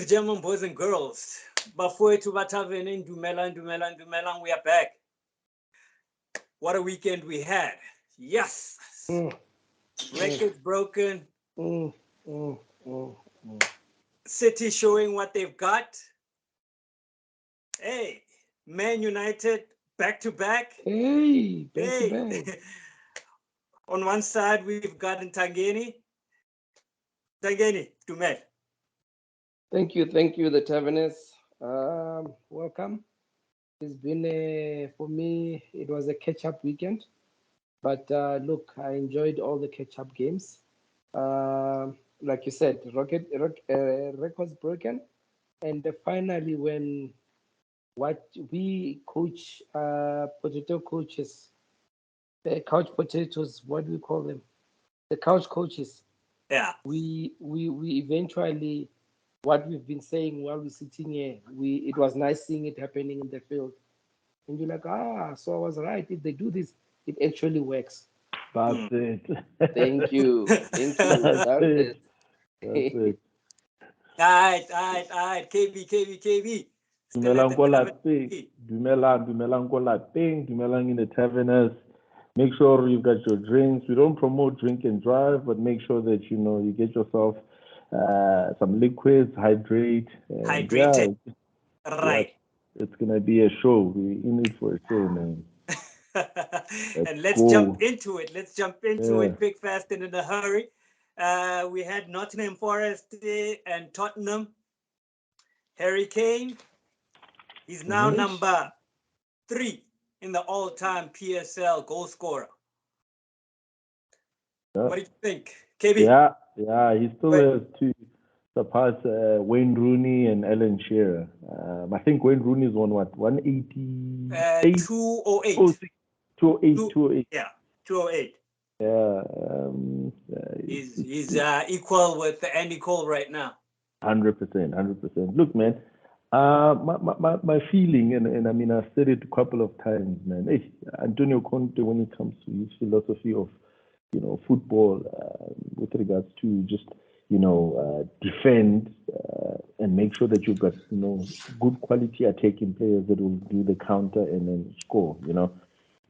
and gentlemen, boys and girls, bafowethu Tavern in Dumelang, we are back. What a weekend we had. Yes. Records broken. City showing what they've got. Hey, Man United back to back. Hey, back to back. On one side, we've got Tangeni. Tangeni, Dumel. Thank you, the Taverners. Welcome. It's been for me, it was a catch-up weekend. But look, I enjoyed all the catch-up games. Like you said, records broken. And finally, when what we coach, potato coaches, the couch potatoes, what do we call them? The couch coaches. Yeah. We eventually, what we've been saying while we're sitting here, it was nice seeing it happening in the field. And you're like, so I was right. If they do this, it actually works. That's it. Thank you. That's it. That's it. All right. KB. Dumelang in the Taverners. Make sure you've got your drinks. We don't promote drink and drive, but make sure that you get yourself some liquids, hydrate. Hydrated. Yeah, right. It's gonna be a show. We're in it for a show, man. And let's jump into it. It quick, fast, and in a hurry. We had Nottingham Forest and Tottenham. Harry Kane, he's now number 3 in the all-time PSL goal scorer. What do you think, KB? Yeah, he still has to surpass Wayne Rooney and Alan Shearer. I think Wayne Rooney is on what, 188? 208. 208. Yeah, 208. Yeah. He's equal with Andy Cole right now. 100%. Look, man, my feeling, and I mean, I've said it a couple of times, man. Hey, Antonio Conte, when it comes to his philosophy of, football, with regards to just, defend and make sure that you've got, good quality attacking players that will do the counter and then score,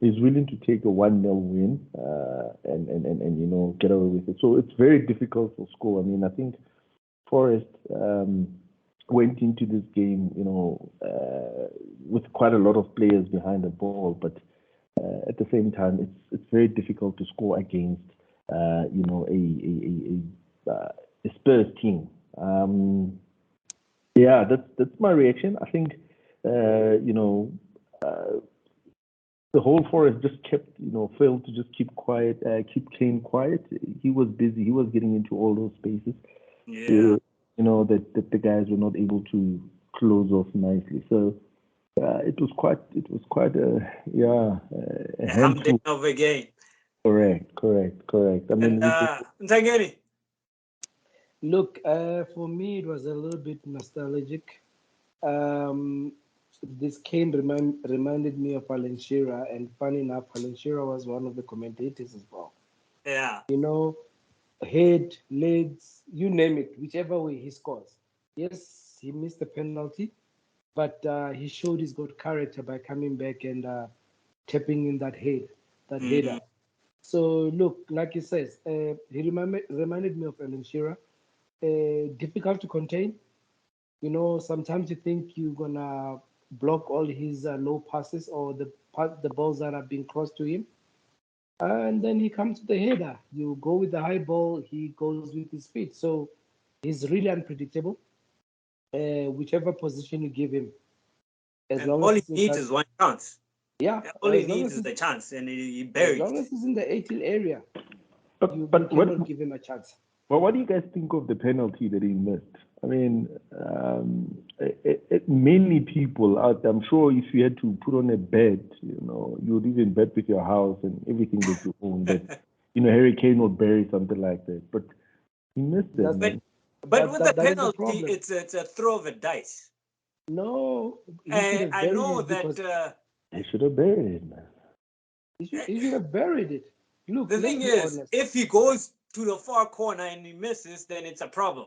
He's willing to take a 1-0 win and get away with it. So it's very difficult to score. I mean, I think Forest went into this game, with quite a lot of players behind the ball, but at the same time, it's very difficult to score against, a Spurs team. That's my reaction. I think, the whole Forest just kept, failed to just keep quiet, keep Kane quiet. He was busy. He was getting into all those spaces. Yeah. That the guys were not able to close off nicely. So it was quite a handful of a game. Correct. I mean, Ntangeni. Look, for me, it was a little bit nostalgic. This Kane reminded me of Alan Shearer, and funny enough, Alan Shearer was one of the commentators as well. Yeah. Head, legs, you name it, whichever way he scores. Yes, he missed the penalty, but he showed he's got character by coming back and tapping in that header. So look, like he says, he reminded me of Alan Shearer. Difficult to contain. Sometimes you think you're gonna block all his low passes or the balls that are being crossed to him. And then he comes to the header. You go with the high ball, he goes with his feet. So he's really unpredictable. Whichever position you give him. All he needs is one chance. Yeah. All he needs is the chance, and he buries. As long as he's in the 18 area, you cannot give him a chance. Well, what do you guys think of the penalty that he missed? I mean, many people out there, I'm sure if you had to put on a bet, you would even bet with your house and everything that you own that, Harry Kane would bury something like that. But he missed it, man. But with the penalty, it's a throw of a dice. No. I know that... he should have buried it, man. He should have buried it. Look, the thing is, if he goes to the far corner and he misses, then it's a problem.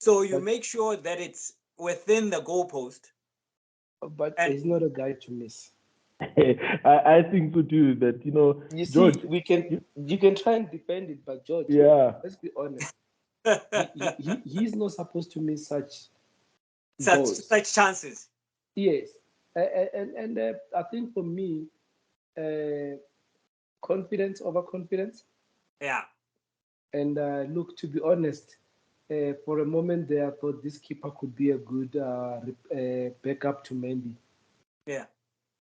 So you make sure that it's within the goalpost. But And he's not a guy to miss. I think so too. That You George. see, you can try and defend it, but George, Yeah, let's be honest. He's not supposed to miss such goals. such chances. Yes, and I think for me, confidence over confidence. Yeah. And look, to be honest, for a moment there, I thought this keeper could be a good backup to Mendy. Yeah.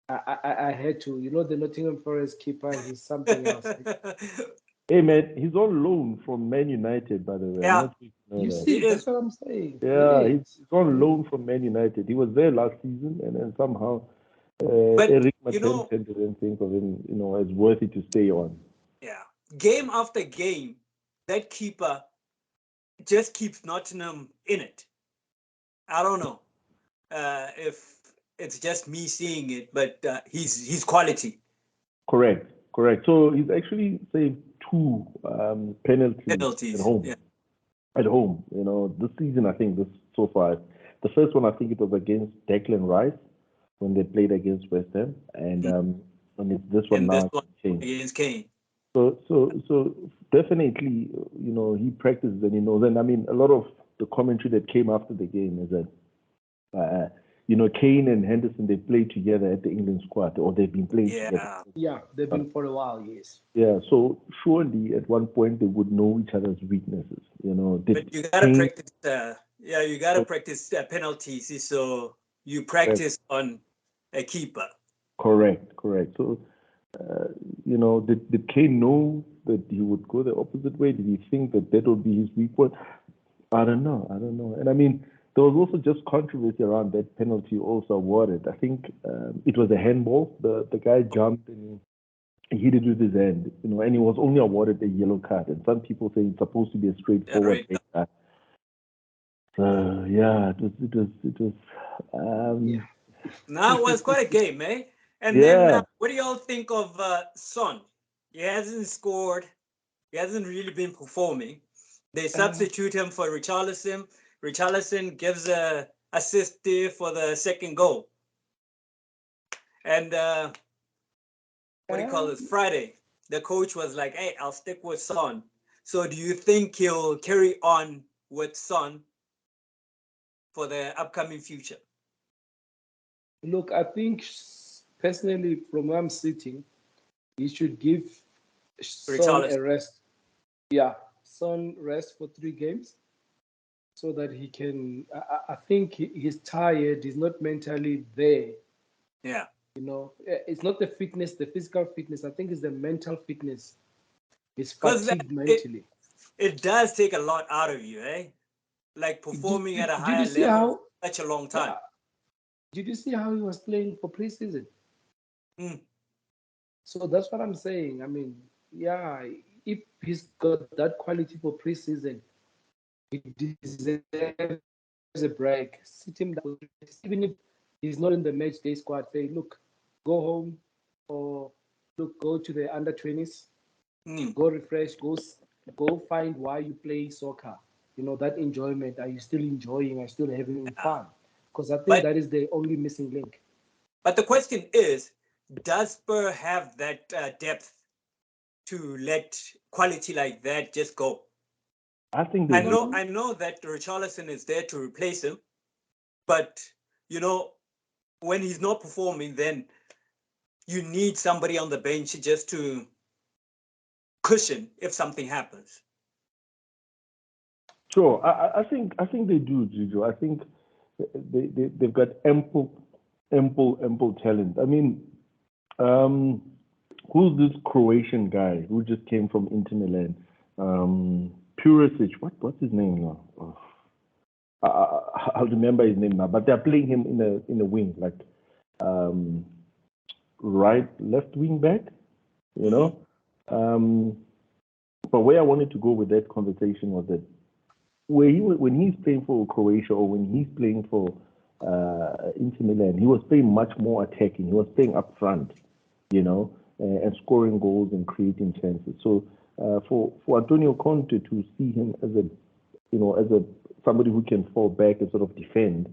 I had to, the Nottingham Forest keeper, he's something else. hey man, he's on loan from Man United, by the way. I'm Yeah. not sure if you know You that. see, that's what I'm saying. Yeah, Yes. he's on loan from Man United. He was there last season, and then somehow But Eric Matensen didn't think of him, as worthy to stay on. Yeah, game after game, that keeper just keeps Nottingham in it. I don't know if it's just me seeing it, but he's quality. Correct. So he's actually saved 2 penalties at home. Yeah. At home, this season, I think this so far. The first one, I think it was against Declan Rice when they played against West Ham, and it's this one And now this one against Kane. So definitely, he practices and he knows. And I mean, a lot of the commentary that came after the game is that, Kane and Henderson, they played together at the England squad, or they've been playing together. Yeah, they've been for a while, yes. Yeah, so surely at one point they would know each other's weaknesses. But you gotta practice. You gotta practice penalties. So you practice on a keeper. Correct. So, did Kane know that he would go the opposite way? Did he think that would be his weak point? I don't know. And I mean, there was also just controversy around that penalty also awarded. I think it was a handball. The guy jumped and he hit it with his hand, and he was only awarded a yellow card. And some people say it's supposed to be a straightforward red card. Yeah, it was. Now it was quite a game, eh? And then what do y'all think of Son? He hasn't scored. He hasn't really been performing. They substitute him for Richarlison. Richarlison gives a assist for the second goal. And what do you call this? Friday, the coach was like, "Hey, I'll stick with Son." So do you think he'll carry on with Son for the upcoming future? Look, I think personally, from where I'm sitting, he should give Son a rest. Yeah, Son rest for 3 games so that he can. I think he's tired. He's not mentally there. Yeah. It's not the fitness, the physical fitness. I think it's the mental fitness. He's fatigued mentally. It does take a lot out of you, eh? Like performing at a higher level for such a long time. Did you see how he was playing for preseason? Mm. So that's what I'm saying. I mean, yeah, if he's got that quality for preseason, he deserves a break. Sit him down. Even if he's not in the match day squad, say, look, go home, or look, go to the under 20s, go refresh, go find why you play soccer. That enjoyment. Are you still enjoying? Are you still having fun? Because I think that is the only missing link. But the question is, does Spur have that depth to let quality like that just go? I think I know that Richarlison is there to replace him, but when he's not performing, then you need somebody on the bench just to cushion if something happens. Sure, I think they do, Gijo. I think they've got ample talent. I mean, who's this Croatian guy who just came from Inter Milan? Pulisic. What's his name now? Oh. I'll remember his name now. But they're playing him in a wing, like left wing back. But where I wanted to go with that conversation was that when he's playing for Croatia or when he's playing for Inter Milan, he was playing much more attacking. He was playing up front, and scoring goals and creating chances. So for Antonio Conte to see him as a somebody who can fall back and sort of defend.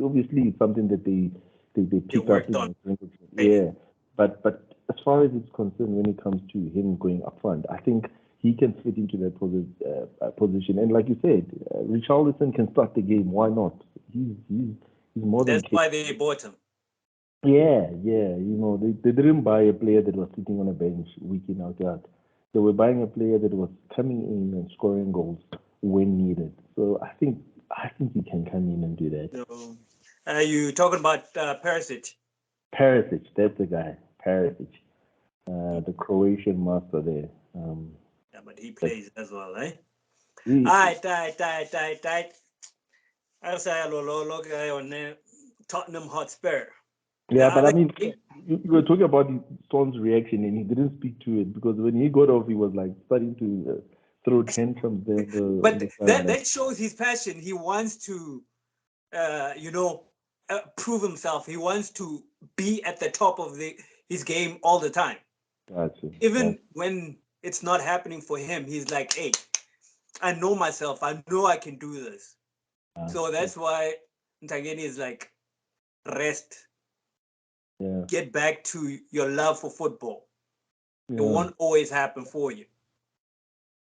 Obviously, it's something that they pick up in yeah. But as far as it's concerned, when it comes to him going up front, I think he can fit into that position. And like you said, Richarlison can start the game. Why not? He's more than. That's why they bought him. Yeah. They didn't buy a player that was sitting on a bench week in out out. They were buying a player that was coming in and scoring goals when needed. So I think he can come in and do that. So, you talking about Perisic? Perisic, that's the guy. Perisic, the Croatian master there. Yeah, but he plays as well, eh? Tight. I'll say on Tottenham Hotspur. Yeah, but I mean, you were talking about Son's reaction, and he didn't speak to it because when he got off, he was like starting to throw tantrums there. But that shows his passion. He wants to, prove himself. He wants to be at the top of his game all the time. Gotcha. Even when it's not happening for him, he's like, hey, I know myself. I know I can do this. So that's why Ntageni is like, rest. Yeah. Get back to your love for football. It won't always happen for you.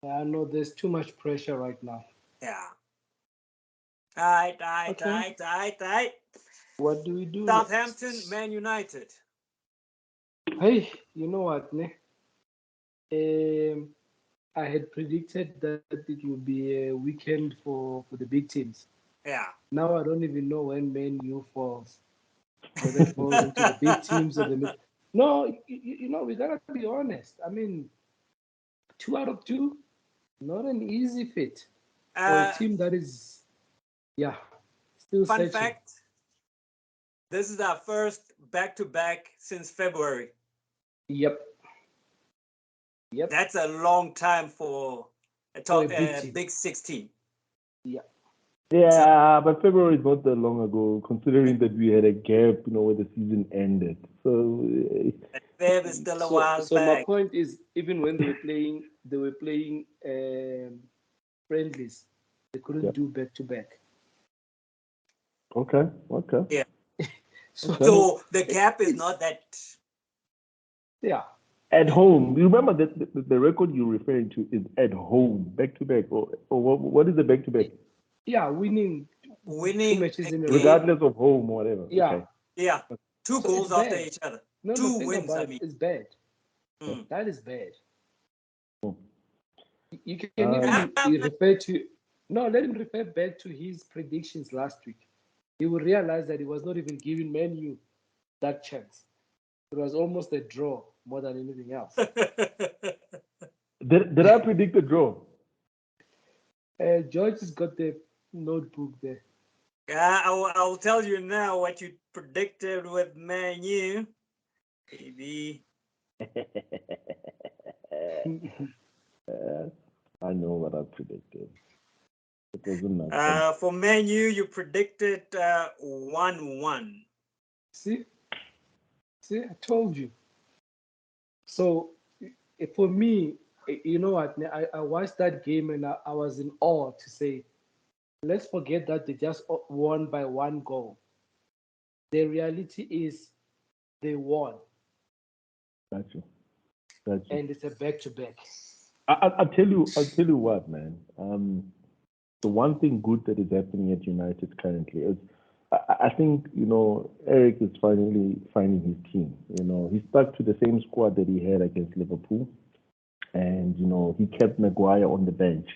I know there's too much pressure right now. Yeah. Tight. What do we do? Southampton, next? Man United. Hey, you know what, ne? I had predicted that it would be a weekend for the big teams. Yeah. Now I don't even know when Man U falls. Whether it falls into the big teams or the mid. No, we gotta be honest. I mean, 2 out of 2, not an easy fit for a team that is, still fun searching. fact, this is our first back-to-back since February. Yep. That's a long time for a big 16. Yeah, but February is not that long ago, considering that we had a gap, where the season ended. So Feb is still a while back. So my point is, even when they were playing friendlies, they couldn't do back-to-back. Okay. Yeah. So the gap is not that. Yeah. At home, you remember that the record you're referring to is at home, back-to-back, or what is the back-to-back? Yeah, winning 2 matches in a row. Regardless of home or whatever. Yeah. Okay. Yeah. 2 goals after each other. No, 2 wins, I mean. It's bad. That is bad. You can even refer to... No, let him refer back to his predictions last week. He will realize that he was not even giving Man U that chance. It was almost a draw more than anything else. Did I predict a draw? George has got the notebook there. I'll tell you now what you predicted with Man U. Maybe. I know what I predicted. It wasn't much. For Man U, you predicted 1-1. See, I told you. So, for me, you know what? I watched that game and I was in awe to say, let's forget that they just won by 1 goal. The reality is they won. Gotcha. And it's a back-to-back. I'll tell you what, man. The one thing good that is happening at United currently is I think, Eric is finally finding his team. He stuck to the same squad that he had against Liverpool. And, he kept Maguire on the bench.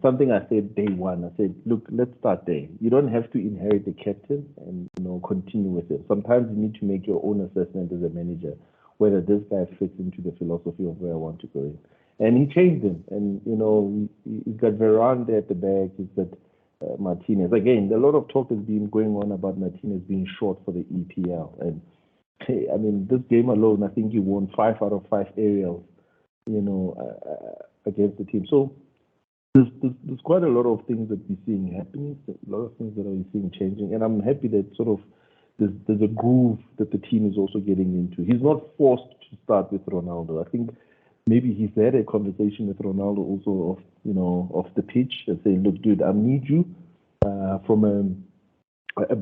Something I said day one, I said, look, let's start there. You don't have to inherit the captain and, continue with it. Sometimes you need to make your own assessment as a manager, whether this guy fits into the philosophy of where I want to go in. And he changed him. And, he's got Varane there at the back. He's got Martinez. Again, a lot of talk has been going on about Martinez being short for the EPL. And, I mean, this game alone, I think he won 5 out of 5 aerials, against the team. So there's quite a lot of things that we're seeing happening, a lot of things that we're seeing changing. And I'm happy that sort of there's a groove that the team is also getting into. He's not forced to start with Ronaldo. I think maybe he's had a conversation with Ronaldo also off the pitch and saying, look, dude, I need you from a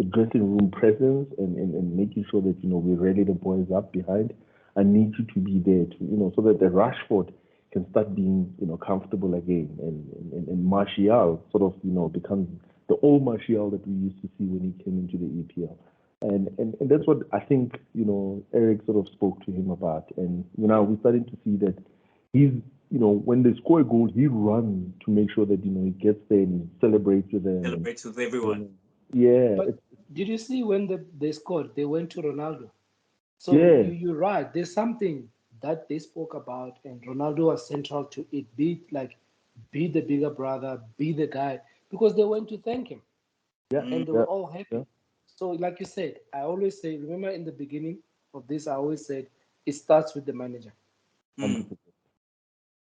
dressing room presence and making sure that, we rally the boys up behind. I need you to be there so that the Rashford can start being, comfortable again. And Martial sort of, becomes the old Martial that we used to see when he came into the EPL. And that's what I think, Eric sort of spoke to him about. And, we're starting to see that he's, when they score a goal, he runs to make sure that, he gets there and celebrates with them. Celebrates with everyone. Yeah. But did you see when they scored, they went to Ronaldo? So yeah. you're right. There's something that they spoke about, and Ronaldo was central to it. Be the bigger brother, be the guy, because they went to thank him. Yeah. And they were all happy. Yeah. So, like you said, I always say, remember in the beginning of this, I always said it starts with the manager. Mm.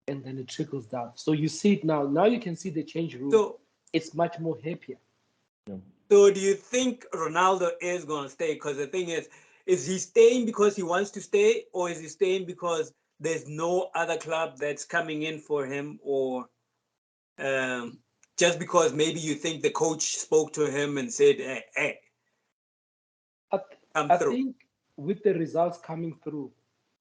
And then it trickles down. So you see it now. Now you can see the change room. So it's much more happier. Yeah. So do you think Ronaldo is going to stay? Because the thing is he staying because he wants to stay, or is he staying because there's no other club that's coming in for him, or just because maybe you think the coach spoke to him and said, hey, I think with the results coming through,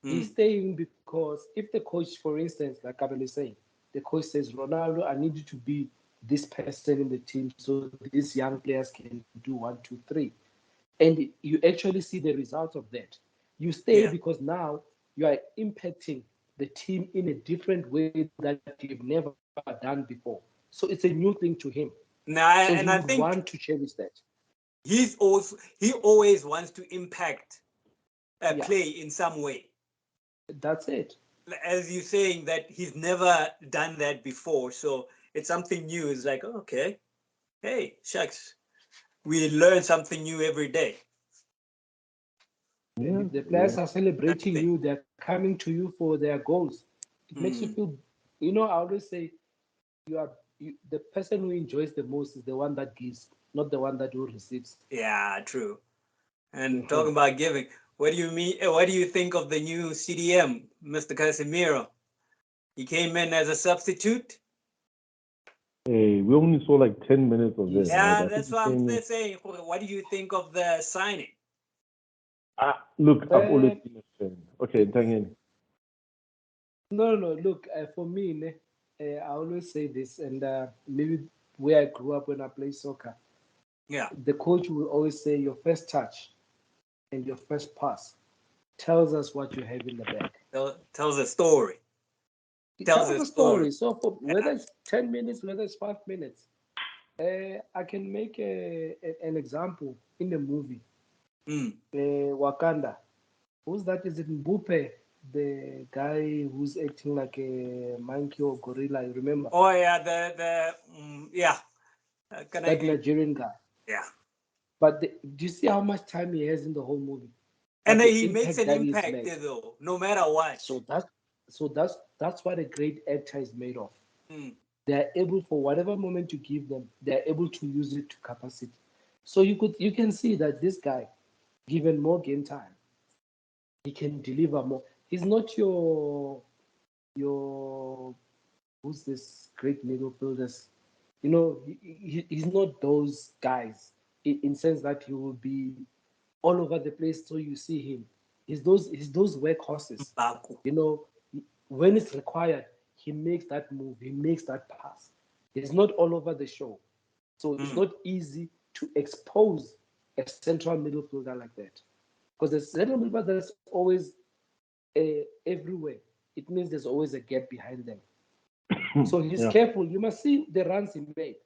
he's staying because if the coach, for instance, like Kabel is saying, the coach says, Ronaldo, I need you to be this person in the team so these young players can do 1, 2, 3. And you actually see the result of that. You stay because now you are impacting the team in a different way that you've never done before. So it's a new thing to him. Now, so and he I would think want to cherish that. he always wants to impact play in some way. That's it. As you're saying that he's never done that before, so it's something new. It's like, okay, hey, shucks, we learn something new every day. Yeah, the players are celebrating you. They're coming to you for their goals. It makes you feel. I always say, the person who enjoys the most is the one that gives, not the one that who receives. Yeah, true. And talking about giving, what do you mean? What do you think of the new CDM, Mr. Casemiro? He came in as a substitute. Hey, we only saw like 10 minutes of this. Yeah, that's what I'm saying. What do you think of the signing? Look, I've always been a fan. Okay, Tangen. No. Look, for me, I always say this, and maybe where I grew up when I played soccer. Yeah. The coach will always say your first touch and your first pass tells us what you have in the bag. Tells a story. It tells a story. So whether it's 10 minutes, whether it's 5 minutes, I can make an example in the movie. Wakanda. Who's that? Is it Mbupe? The guy who's acting like a monkey or gorilla, you remember? Oh yeah, yeah. That Nigerian guy. Yeah. But do you see how much time he has in the whole movie? And he makes an impact though, no matter what. So that's what a great actor is made of. They're able, for whatever moment you give them, they're able to use it to capacity. So you can see that this guy, given more game time, he can deliver more. He's not your who's this great midfielders? He's not those guys in sense that he will be all over the place so you see him. He's those workhorses. When it's required, he makes that move, he makes that pass. He's not all over the show. So it's not easy to expose a central midfielder like that. Because the central midfielder that's always everywhere. It means there's always a gap behind them. So he's careful. You must see the runs he made.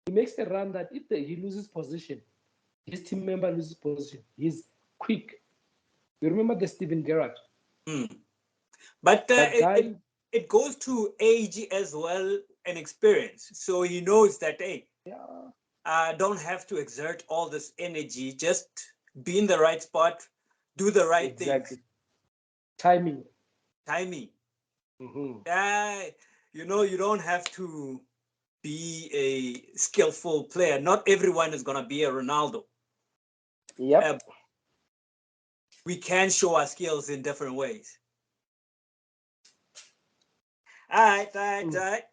He makes a run that if he loses position, his team member loses position, he's quick. You remember the Steven Gerrard? But it goes to age as well and experience. So he knows that, hey, I don't have to exert all this energy. Just be in the right spot, do the right things. Timing. You don't have to be a skillful player. Not everyone is going to be a Ronaldo. Yep. We can show our skills in different ways. All right.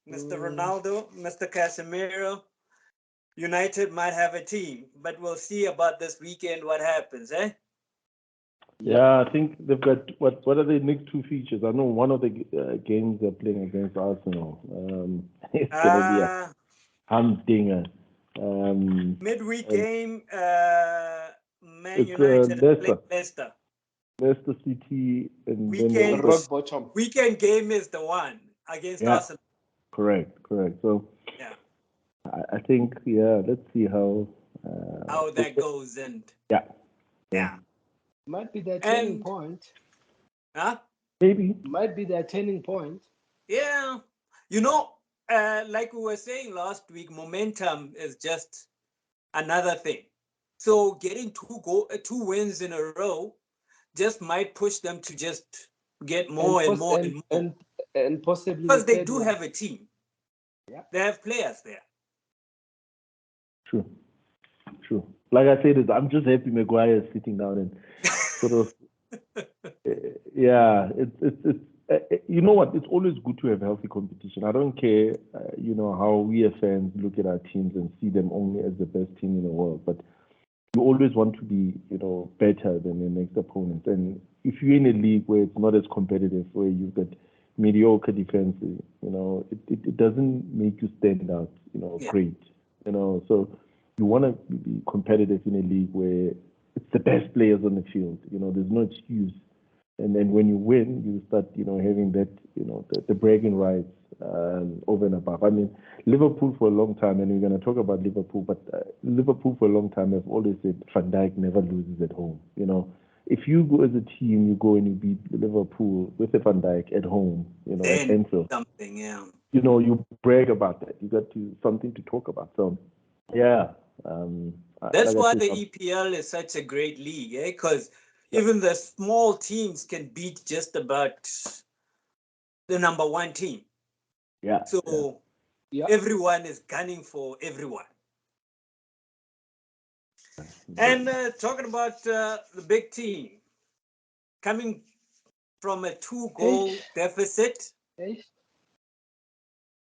Mr. Ronaldo, Mr. Casemiro, United might have a team, but we'll see about this weekend what happens, eh? Yeah, I think they've got what are the next two features? I know one of the games they're playing against Arsenal. It's gonna be a humdinger. Midweek And game, Man it's United play Leicester Leicester. City, and then Weekend rock bottom. weekend game is the one against Arsenal. correct. So Yeah, I think let's see how that goes and yeah. Might be their turning and point. Maybe. Might be their turning point. yeah, like we were saying last week, momentum is just another thing. So getting two wins in a row just might push them to just get more and more and more. And possibly Because the they third do one. have a team. Yeah. They have players there. True. Like I said, I'm just happy Maguire is sitting down and sort of. It's you know what? It's always good to have healthy competition. I don't care, how we as fans look at our teams and see them only as the best team in the world, but you always want to be, better than the next opponent. And if you're in a league where it's not as competitive, where you've got mediocre defenses, it doesn't make you stand out, great. So you want to be competitive in a league where it's the best players on the field. There's no excuse. And then when you win, you start, having that, the bragging rights over and above. I mean, Liverpool for a long time, and we're going to talk about Liverpool, but Liverpool for a long time have always said Van Dijk never loses at home. If you go as a team, you go and you beat Liverpool with a Van Dijk at home, at Anfield. Something, yeah. You brag about that. You got something to talk about. So, yeah. That's why the EPL is such a great league, eh? Because even the small teams can beat just about the number one team. Yeah. So everyone is gunning for everyone. And talking about the big team, coming from a 2-goal deficit,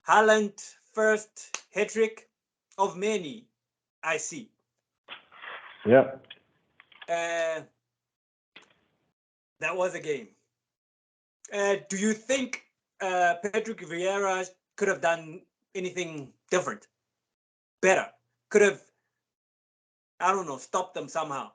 Haaland first hat-trick of many, I see. Yeah. That was a game. Do you think Patrick Vieira could have done anything different, better? Could have, I don't know, stopped them somehow?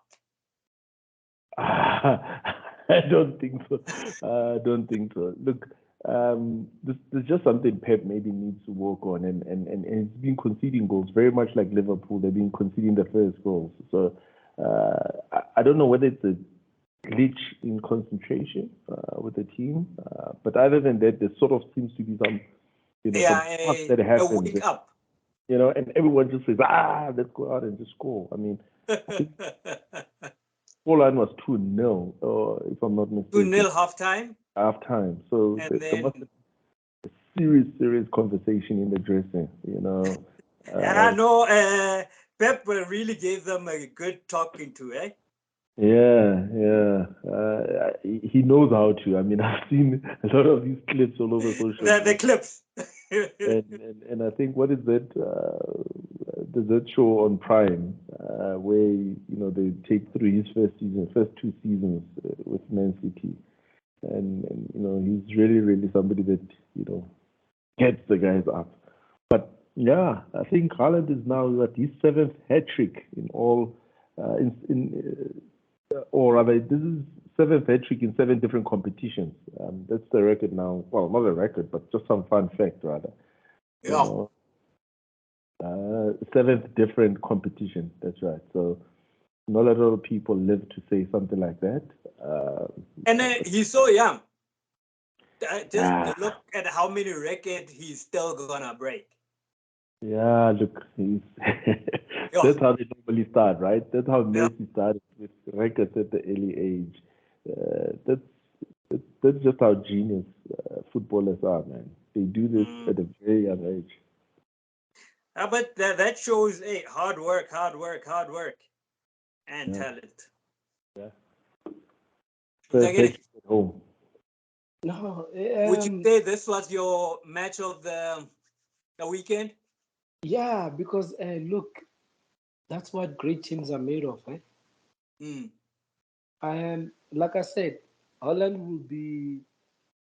I don't think so. Look, there's just something Pep maybe needs to work on, and he's been conceding goals very much like Liverpool. They've been conceding the first goals. So I don't know whether it's a glitch in concentration with the team, but other than that, there sort of seems to be some, some that happens. A wake up. And everyone just says, let's go out and just score. I mean, I think scoreline was 2-0, if I'm not mistaken. 2-0 halftime. Halftime. So there must be a serious conversation in the dressing, I know. Pep really gave them a good talking to, eh? Yeah. He knows how to. I mean, I've seen a lot of these clips all over social media. The clips. and I think, what is that? There's that show on Prime where they take through his first two seasons with Man City, and he's really somebody that gets the guys up. But yeah, I think Haaland is now at his 7th hat trick in all, or rather, this is 7th hat trick in 7 different competitions. That's the record now. Well, not a record, but just some fun fact rather. Yeah. 7th different competition. That's right. So not a lot of people live to say something like that. And he's so young. Just look at how many records he's still gonna break. Yeah, look, that's how they normally start, right? That's how Messi started, with records at the early age. That's just how genius footballers are, man. They do this at a very young age. But that shows hard work, and talent. Yeah. First at home. No, Would you say this was your match of the weekend? yeah, because look, that's what great teams are made of. Eh? Mm. And like I said, Holland will be,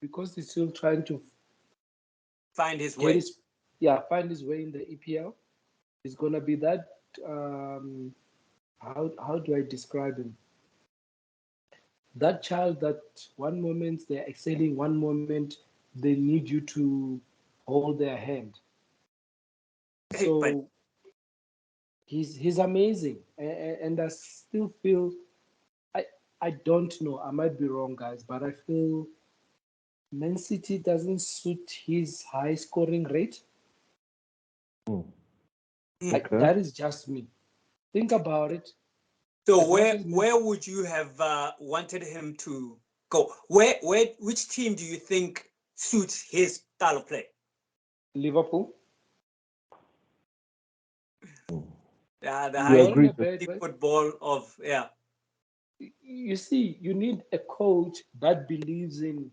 because he's still trying to Find his get way. his, yeah, find his way in the EPL. He's gonna be that. Um, how do I describe him? That child that one moment they're excelling, one moment they need you to hold their hand. Hey, but So he's amazing, and I still feel I I don't know. I might be wrong, guys, but I feel Man City doesn't suit his high scoring rate. Mm. mm. Okay. That is just me. Think about it. So As much as where would you have wanted him to go? Where which team do you think suits his style of play? Liverpool, The You not high in agree a that? bad way. football of yeah. You see, you need a coach that believes in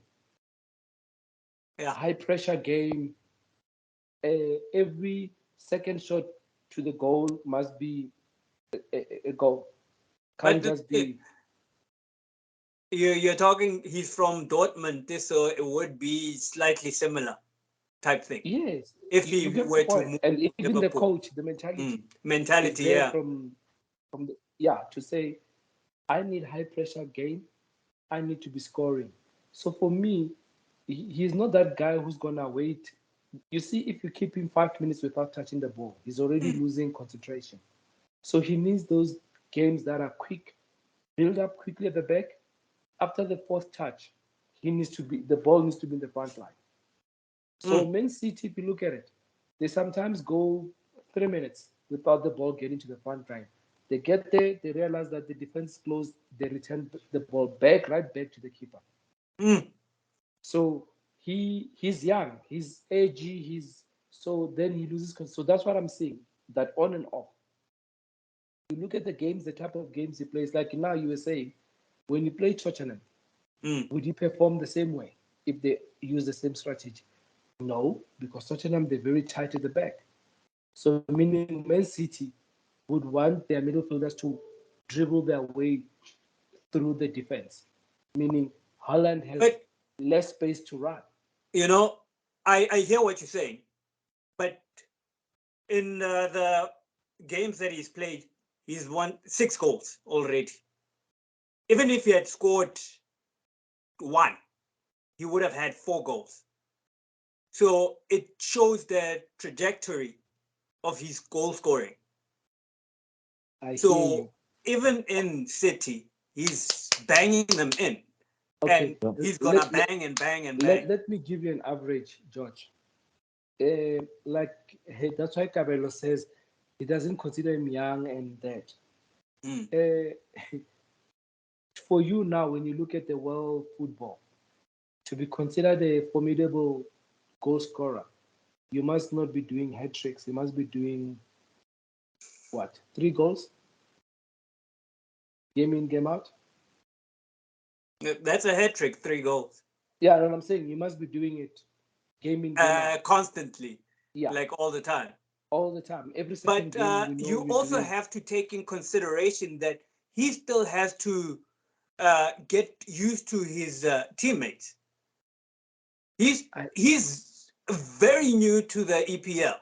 Yeah. high pressure game. Every second shot to the goal must be a goal. But Can't just be. you're talking he's from Dortmund, this so it would be slightly similar type thing Yes, if he you get my were to point. move And to even the Liverpool. coach, the mentality is Mentality, there yeah. from the, yeah, to say I need high pressure game. I need to be scoring. So for me, he's not that guy who's gonna wait. You see, if you keep him 5 minutes without touching the ball, he's already Mm, losing concentration. So he needs those games that are quick, build up quickly at the back. After the fourth touch, he needs to be the ball needs to be in the front line. So mm, Man City, if you look at it, they sometimes go 3 minutes without the ball getting to the front line. They get there, they realize that the defense is closed, they return the ball back, right back to the keeper. mm. So he's young, he's edgy, he's so then he loses. So that's what I'm saying. That on and off. You look at the games, the type of games he plays. Like now, you were saying, when you play Tottenham, Mm. would he perform the same way if they use the same strategy? No, because Tottenham they're very tight at the back. So meaning Man City would want their midfielders to dribble their way through the defense. Meaning Holland has But less space to run. you know, I hear what you're saying, but in the games that he's played, he's won 6 goals already. Even if he had scored one, he would have had 4 goals. So it shows the trajectory of his goal scoring. I hear So you. even in City, he's banging them in, and Okay, Yeah. he's gonna bang and bang and bang. let me give you an average, George. Like that's why Cabello says he doesn't consider him young and that. Mm. For you now, when you look at the world football, to be considered a formidable goal scorer, you must not be doing hat tricks. You must be doing what? 3 goals, game in, game out? That's a hat trick, 3 goals. Yeah, and I'm saying you must be doing it game in, game out. Constantly, Yeah, like all the time. all the time. Every second But game, we know you you're also doing. have to take in consideration that he still has to get used to his teammates. He's I, he's very new to the EPL,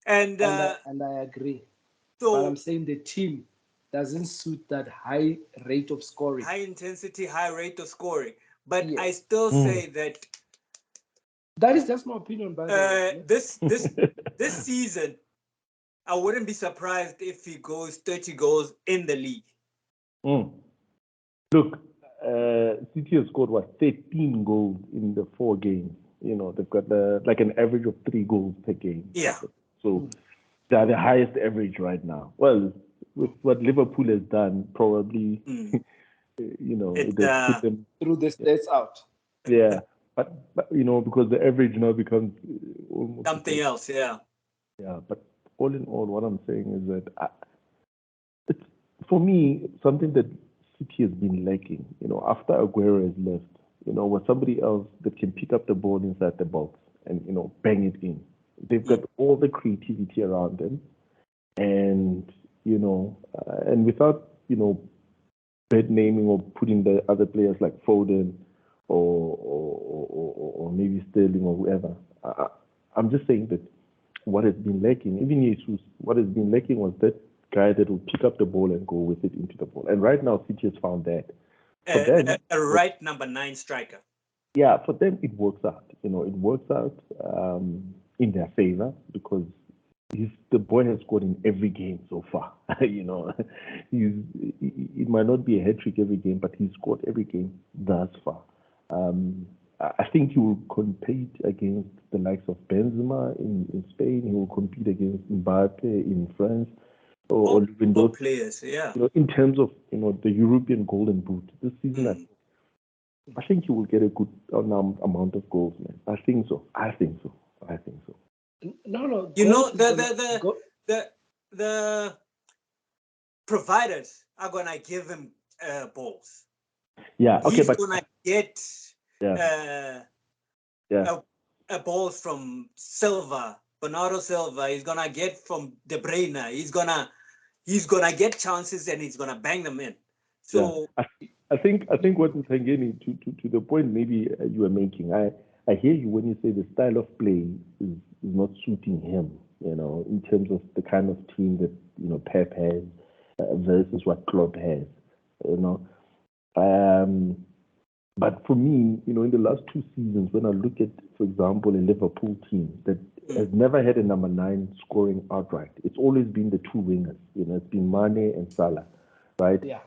and and I agree. But I'm so saying the team doesn't suit that high rate of scoring. high intensity, high rate of scoring. But I Yes. still Mm. say that That is just my opinion, by the way. this season, I wouldn't be surprised if he goes 30 goals in the league. Mm. Look, City has scored what 13 goals in the 4 games. You know, they've got like an average of 3 goals per game. Yeah. So they're the highest average right now. Well, with what Liverpool has done, probably, Mm. it It has put them, Through the stats out. yeah. But because the average now becomes almost the something same. else, yeah. Yeah. But all in all, what I'm saying is that it's, for me, something that City has been lacking. After Aguero has left, with somebody else that can pick up the ball inside the box and, bang it in. They've got all the creativity around them. And, and without, bad naming or putting the other players like Foden or maybe Sterling or whoever, I'm just saying that what has been lacking, even Jesus, what has been lacking was that guy that will pick up the ball and go with it into the ball. And right now, City has found that. For them, a right number 9 striker. Yeah, for them it works out. It works out in their favor because the boy has scored in every game so far. It might not be a hat trick every game, but he's scored every game thus far. I think he will compete against the likes of Benzema in Spain. He will compete against Mbappe in France, or even those players. Yeah. In terms of the European Golden Boot this season, I think he will get a good amount of goals, man. I think so. No. The providers are gonna give him balls. Yeah. Okay, He's but gonna get a ball from Silva, Bernardo Silva. He's gonna get from De Bruyne. He's gonna get chances and he's gonna bang them in. So I think what Ntangeni to the point maybe you were making. I hear you when you say the style of play is not suiting him. In terms of the kind of team that Pep has versus what Klopp has. But for me, in the last 2 seasons, when I look at, for example, a Liverpool team that has never had a number 9 scoring outright, it's always been the 2 wingers. It's been Mane and Salah, right? Yeah.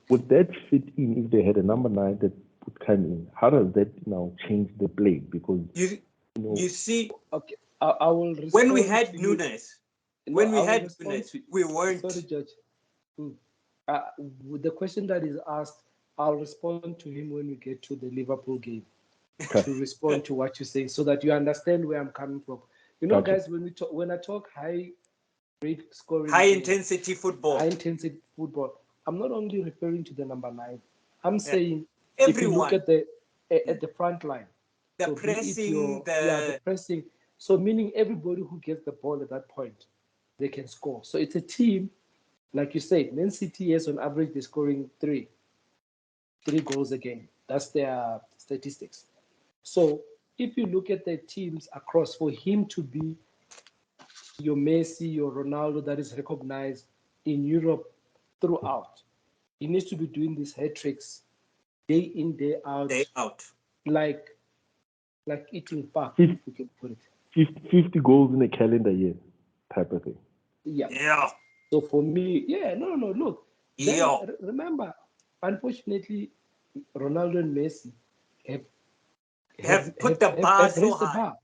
Would that fit in if they had a number 9 that would come in? How does that now change the play? Because you see, okay, I will respond. When we had Nunes, we weren't. Sorry, Judge. With the question that is asked, I'll respond to him when we get to the Liverpool game to respond to what you're saying, so that you understand where I'm coming from. Guys, when I talk high rate scoring, high intensity football, I'm not only referring to the number 9. I'm saying everyone. If you look at the front line, the pressing, the pressing. So meaning everybody who gets the ball at that point, they can score. So it's a team, like you said, Man City, yes, on average they're scoring 3 goals a game. That's their statistics. So if you look at the teams across, for him to be your Messi, your Ronaldo that is recognized in Europe throughout, he needs to be doing these hat tricks day in, day out. Like eating pap, if we can put it. 50 goals in a calendar year type of thing. Yeah. So for me, look. Remember, unfortunately, Ronaldo and Messi have put the bar so high. The bar.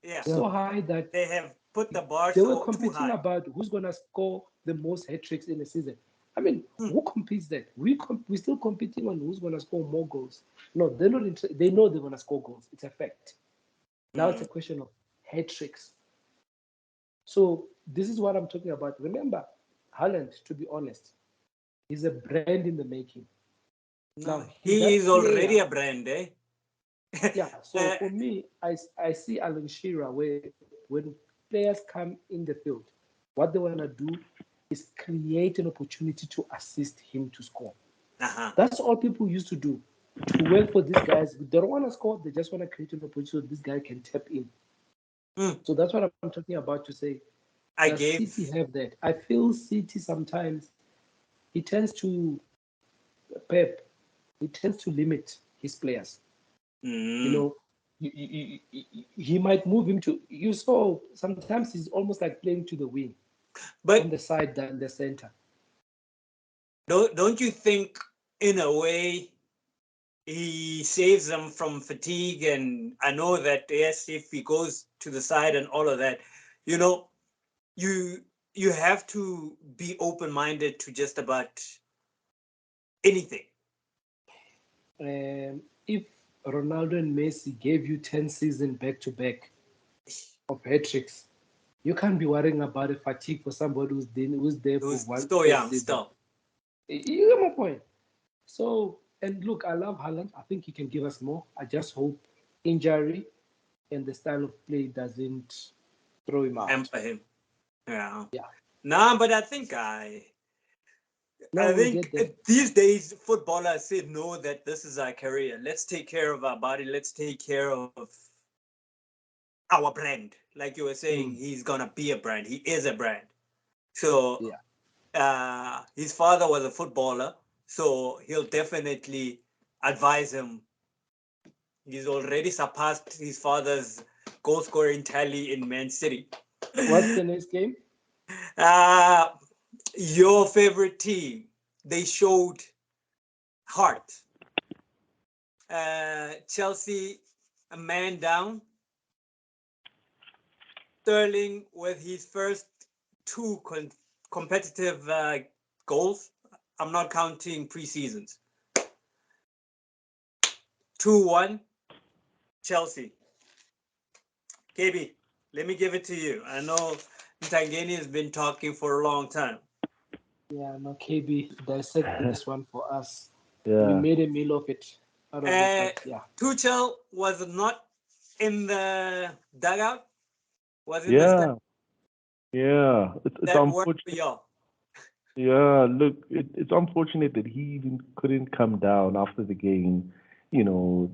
Yeah. So high that they have put the bar they were competing about who's gonna score the most hat tricks in a season. I mean, who competes that? We're still competing on who's gonna score more goals. No, they're not. They know they're gonna score goals. It's a fact. Now it's a question of hat tricks. So this is what I'm talking about. Remember, Haaland, to be honest, is a brand in the making. Now he is already a brand, eh? Yeah. So for me, I see Alan Shearer where when players come in the field, what they want to do is create an opportunity to assist him to score. That's all people used to do. To work for these guys, they don't want to score. They just want to create an opportunity so this guy can tap in. So that's what I'm talking about to say. City have that. I feel City sometimes he tends to Pep. He tends to limit his players. He might move him to. You saw sometimes he's almost like playing to the wing, but on the side than the center. Don't you think, in a way, he saves them from fatigue? And I know that yes, if he goes to the side and all of that, you have to be open-minded to just about anything. If Ronaldo and Messi gave you 10 seasons back-to-back of hat tricks, you can't be worrying about a fatigue for somebody who's there for one so young season. still. You get my point. So And look, I love Haaland. I think he can give us more. I just hope injury and the style of play doesn't throw him out. Hamper him. Yeah. Yeah. Nah, but I think No, we'll get there. these days footballers say no, that this is our career. Let's take care of our body. Let's take care of our brand. Like you were saying, he's gonna be a brand. He is a brand. So his father was a footballer, so he'll definitely advise him. He's already surpassed his father's goal scoring tally in Man City. What's the next game? Your favorite team. They showed heart. Chelsea, a man down. Sterling with his first two competitive goals. I'm not counting pre-seasons. 2-1, Chelsea. KB, let me give it to you. I know Ntangeni has been talking for a long time. Yeah, no, KB, dissect this one for us. Yeah. We made a meal of it. Out of it, but yeah. Tuchel was not in the dugout. Was in Yeah. the stand. Yeah. It's That worked for unfortunate. y'all. Yeah, look, it's unfortunate that he even couldn't come down after the game, to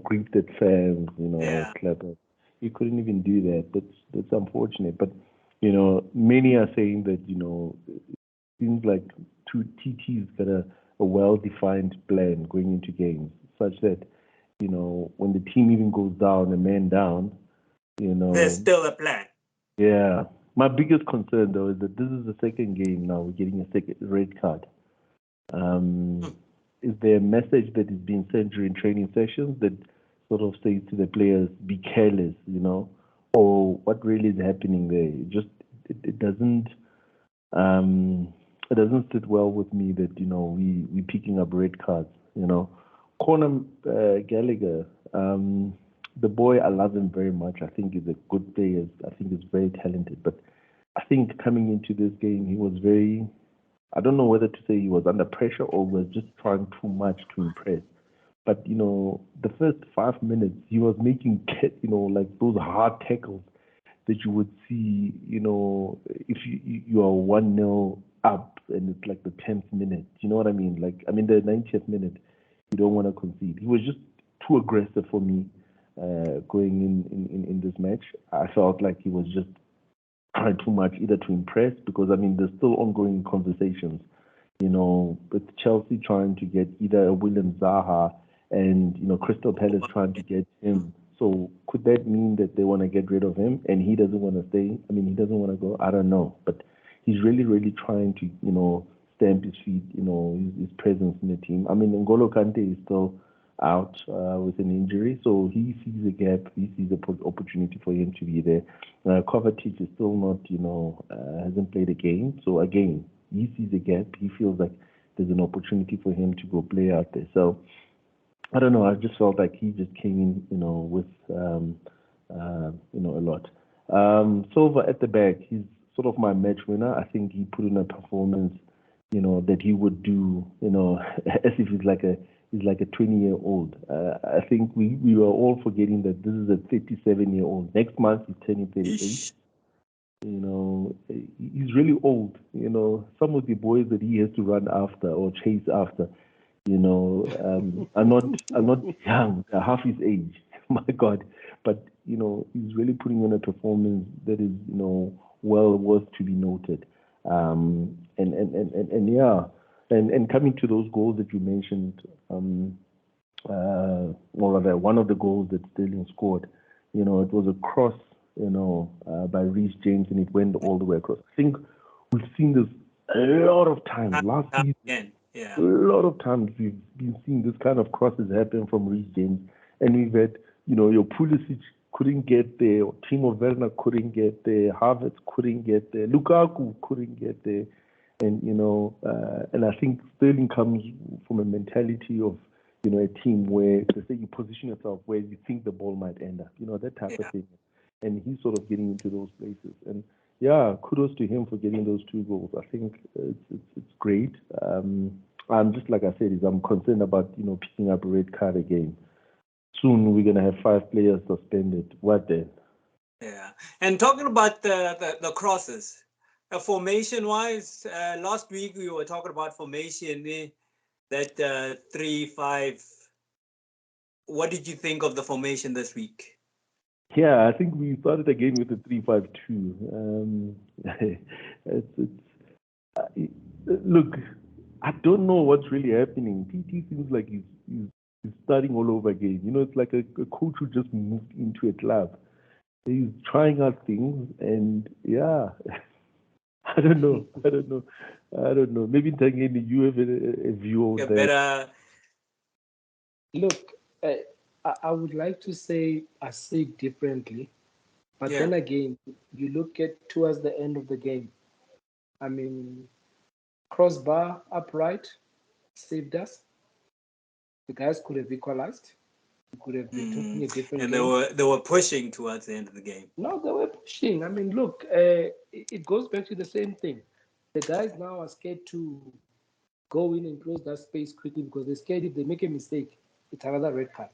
greet the fans, Yeah. clap. He couldn't even do that. That's unfortunate. But many are saying that it seems like TT's got a well-defined plan going into games, such that when the team even goes down, a man down, there's still a plan. Yeah. My biggest concern, though, is that this is the second game now. We're getting a second red card. Is there a message that is being sent during training sessions that sort of says to the players, be careless, or what really is happening there? It doesn't sit well with me that we picking up red cards. Conor Gallagher. The boy, I love him very much. I think he's a good player. I think he's very talented. But I think coming into this game, he was very, I don't know whether to say he was under pressure or was just trying too much to impress. But, the first 5 minutes, he was making, like those hard tackles that you would see, if you are 1-0 up and it's like the 10th minute. You know what I mean? Like, the 90th minute, you don't want to concede. He was just too aggressive for me. Going in this match, I felt like he was just trying too much, either to impress, because there's still ongoing conversations, with Chelsea trying to get either a William Zaha and Crystal Palace trying to get him. So could that mean that they want to get rid of him and he doesn't want to stay? He doesn't want to go. I don't know, but he's really, really trying to stamp his feet, his presence in the team. N'Golo Kante is still out with an injury, so he sees a gap. He sees an opportunity for him to be there. Kovacic is still not, hasn't played a game, so again, he sees a gap. He feels like there's an opportunity for him to go play out there. So I don't know. I just felt like he just came in, with a lot. Silva at the back, he's sort of my match winner. I think he put in a performance, that he would do, as if he's like a 20-year-old. I think we were all forgetting that this is a 37-year-old. Next month he's turning 38. He's really old. Some of the boys that he has to run after or chase after, are not young. They're half his age. My God. But, he's really putting in a performance that is, well worth to be noted. And coming to those goals that you mentioned, or rather, one of the goals that Sterling scored, it was a cross, by Reece James, and it went all the way across. I think we've seen this a lot of times. Last season, a lot of times we've been seeing this kind of crosses happen from Reece James, and we've had, your Pulisic couldn't get there, Timo Werner couldn't get there, Havertz couldn't get there, Lukaku couldn't get there. And and I think Sterling comes from a mentality of a team where, let's say, you position yourself where you think the ball might end up, that type of thing. And he's sort of getting into those places. And kudos to him for getting those 2 goals. I think it's great. I'm just like I said, I'm concerned about picking up a red card again. Soon we're gonna have 5 players suspended. What then? Yeah, and talking about the crosses, formation wise, last week we were talking about formation, that 3-5. What did you think of the formation this week? Yeah, I think we started again with the 3-5-2. Look, I don't know what's really happening. TT seems like he's starting all over again. It's like a coach who just moved into a club. He's trying out things, and yeah, I don't know. Maybe Tangeni, you have a view on that. Better. Look, I would like to say I see it differently, but then again, you look at towards the end of the game. I mean, crossbar upright saved us. The guys could have equalized. We could have been talking a different and game. they were pushing towards the end of the game. No, they were pushing. I mean, look, it goes back to the same thing. The guys now are scared to go in and close that space quickly because they're scared if they make a mistake, it's another red card.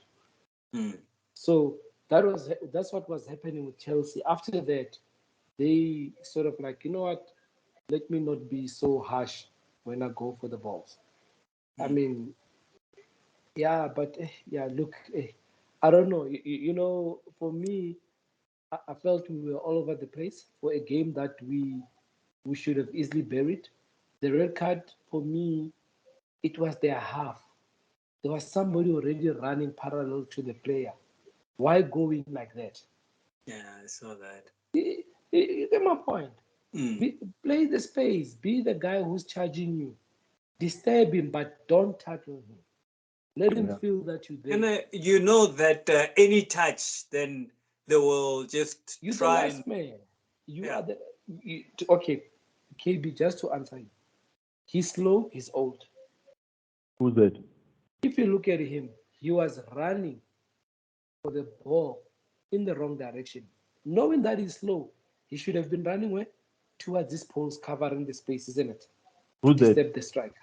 So that's what was happening with Chelsea. After that, they sort of like, you know what, let me not be so harsh when I go for the balls. I mean, yeah, but look, I don't know. For me, I felt we were all over the place for a game that we should have easily buried. The red card, for me, it was their half. There was somebody already running parallel to the player. Why go in like that? Yeah, I saw that. You get my point. Play the space. Be the guy who's charging you. Disturb him, but don't tackle him. Let him feel that you're there. And you know that any touch, then they will just You're try. the last man. You are the. Okay, KB, just to answer you. He's slow, he's old. Who's that? If you look at him, he was running for the ball in the wrong direction. Knowing that he's slow, he should have been running where? Towards this post covering the space, isn't it? Who's to that? disturb the striker.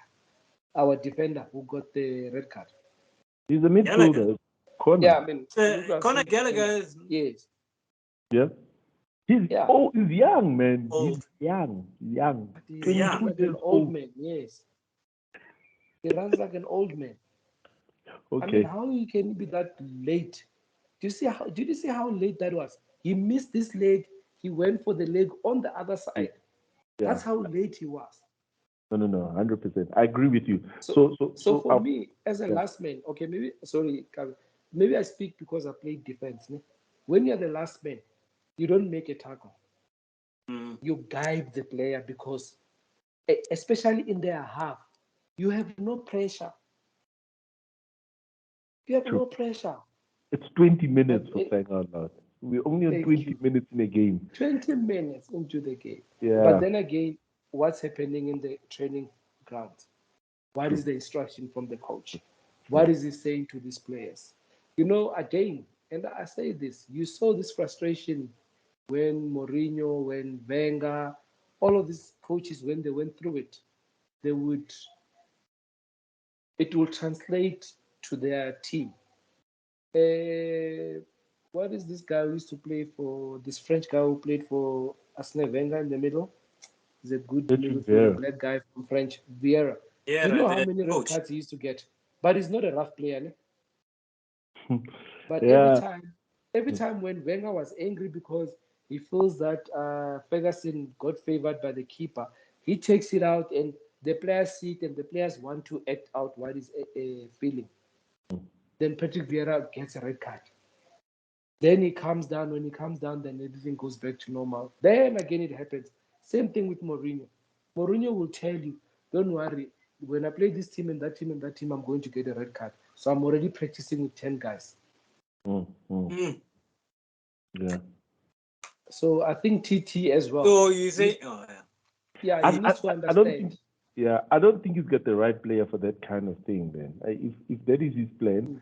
Our defender who got the red card. He's a midfielder. Connor. Yeah, I mean, Conor Gallagher is. Yes. Yeah. He's old. He's young, man. Old. He's young. He's 22 like years an old man. Yes. He runs like an old man. Okay. I mean, how he can be that late? Did you see how late that was? He missed this leg. He went for the leg on the other side. Yeah. That's how late he was. No, 100%. I agree with you. So for me, as a last man, okay, maybe I speak because I played defense. When you're the last man, you don't make a tackle. You guide the player because, especially in their half, you have no pressure. You have no pressure. It's 20 minutes for crying out loud. We're only on 20 minutes in a game. 20 minutes into the game. Yeah. But then again, what's happening in the training ground? What is the instruction from the coach? What is he saying to these players? Again, and I say this, you saw this frustration when Mourinho, when Wenger, all of these coaches, when they went through it, it will translate to their team. What is this guy who used to play for, this French guy who played for Arsene Wenger in the middle? He's a good midfielder, black guy from French, Vieira. Yeah, you know how many red cards he used to get? But he's not a rough player. But every time when Wenger was angry because he feels that Ferguson got favored by the keeper, he takes it out and the players see it and the players want to act out what is feeling. Then Patrick Vieira gets a red card. Then he comes down. When he comes down, then everything goes back to normal. Then again it happens. Same thing with Mourinho. Mourinho will tell you, don't worry, when I play this team and that team and that team, I'm going to get a red card. So I'm already practicing with 10 guys. Yeah. So I think TT as well. So you say, yeah, he needs to understand. I don't think he's got the right player for that kind of thing. Then, if that is his plan,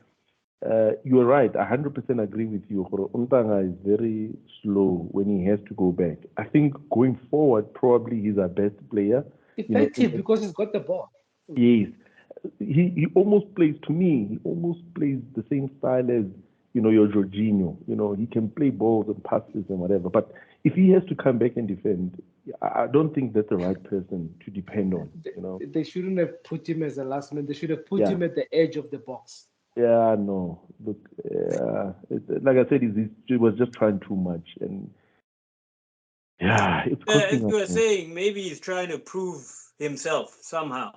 you're right. 100% agree with you. Untanga is very slow when he has to go back. I think going forward, probably he's our best player. Effective because he's got the ball. Yes, he almost plays, to me, he almost plays the same style as, your Jorginho. He can play balls and passes and whatever. But if he has to come back and defend, I don't think that's the right person to depend on. They shouldn't have put him as a last man. They should have put him at the edge of the box. Yeah, no. Look, like I said, he was just trying too much, and it's as costing you were us. saying, maybe he's trying to prove himself somehow.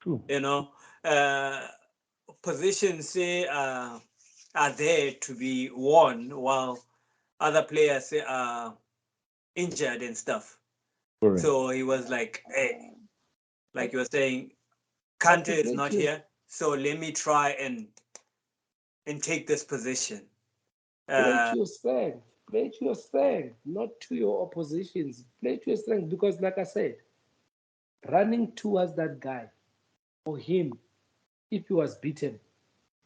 True. Positions say are there to be won, while other players say are injured and stuff. Correct. So he was like, hey, like you were saying, Kante is not here, so let me try and take this position. Play to your strength. Play to your strength, not to your oppositions. Play to your strength, because, like I said, running towards that guy, for him, if he was beaten,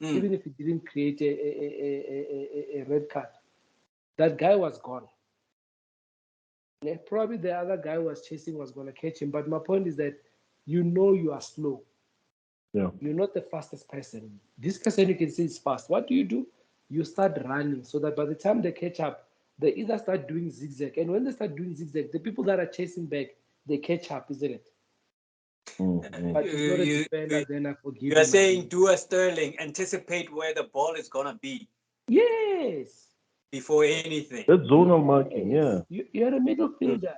even if he didn't create a red card, that guy was gone. And probably the other guy who was chasing was going to catch him. But my point is that you are slow. Yeah. You're not the fastest person. This person you can see is fast. What do? You start running so that by the time they catch up, they either start doing zigzag. And when they start doing zigzag, the people that are chasing back, they catch up, isn't it? But he's not a defender, then I forgive him. You're saying do a Sterling, anticipate where the ball is going to be. Yes. Before anything. That's zonal marking, yeah. You're a midfielder.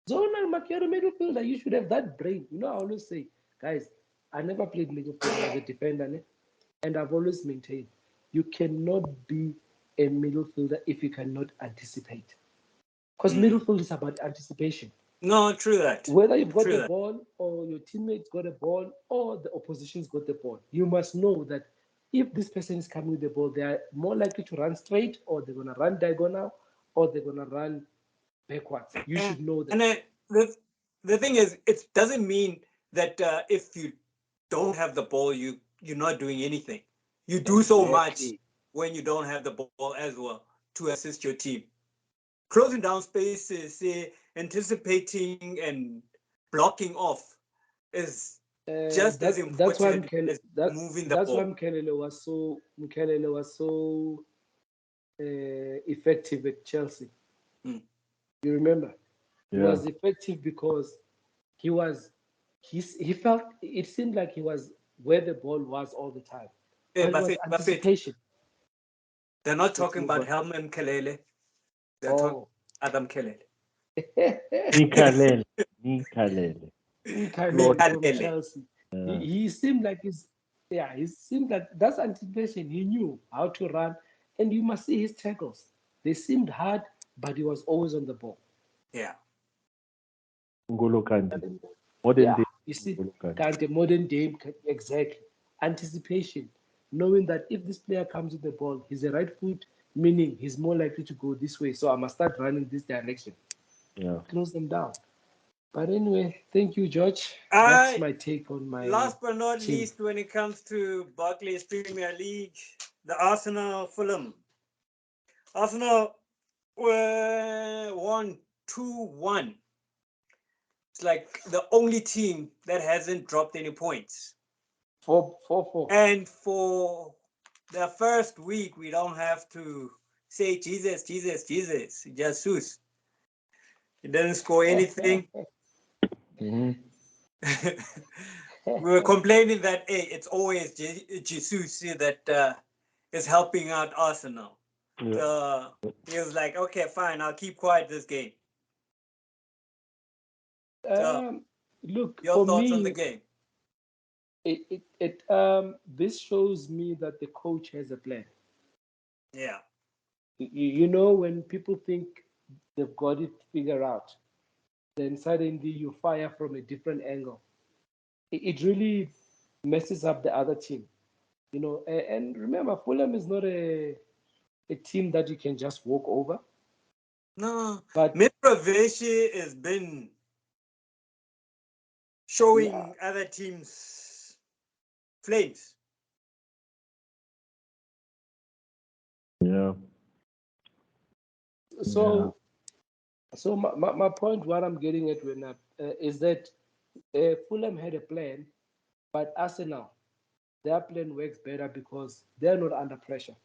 Zonal marking, you're a midfielder. You should have that brain. I always say, guys, I never played midfield as a defender, and I've always maintained you cannot be a midfielder if you cannot anticipate. Because midfield is about anticipation. No, true that. Whether you've got the ball or your teammates got a ball or the opposition's got the ball, you must know that if this person is coming with the ball, they are more likely to run straight, or they're going to run diagonal, or they're going to run backwards. You should know that. And the thing is, it doesn't mean that if you don't have the ball, you're not doing anything. You do so much when you don't have the ball as well to assist your team. Closing down spaces, anticipating and blocking off is just as important as moving the ball. That's why Mkelele was so effective at Chelsea. You remember? He was effective because he felt, it seemed like he was where the ball was all the time. But it was anticipation. They're not talking about Helman Kelele. They're talking Adam Kelele. Mikalele from Chelsea. He seemed like he seemed like that's anticipation. He knew how to run, and you must see his tackles. They seemed hard, but he was always on the ball. Yeah. N'Golo Kante. Modern day. You see, Kante, modern day, exactly. Anticipation, knowing that if this player comes with the ball, he's a right foot, meaning he's more likely to go this way. So I must start running this direction. Yeah. Close them down. But anyway, thank you, George. That's my take on my. Last but not least, when it comes to Barclays Premier League, the Arsenal Fulham. Arsenal won 2-1. It's like the only team that hasn't dropped any points. 4-4. And for the first week, we don't have to say Jesus. Jesus. He doesn't score anything. We were complaining that, hey, it's always Jesus that is helping out Arsenal. Yeah. So he was like, okay, fine, I'll keep quiet this game. So, look, your thoughts on the game? This shows me that the coach has a plan. Yeah. When people think they've got it figured out, then suddenly you fire from a different angle. It really messes up the other team. And remember, Fulham is not a team that you can just walk over. No, but Mitrovic has been showing other teams flames. Yeah. So my point, what I'm getting at is that Fulham had a plan, But Arsenal, their plan works better because they're not under pressure.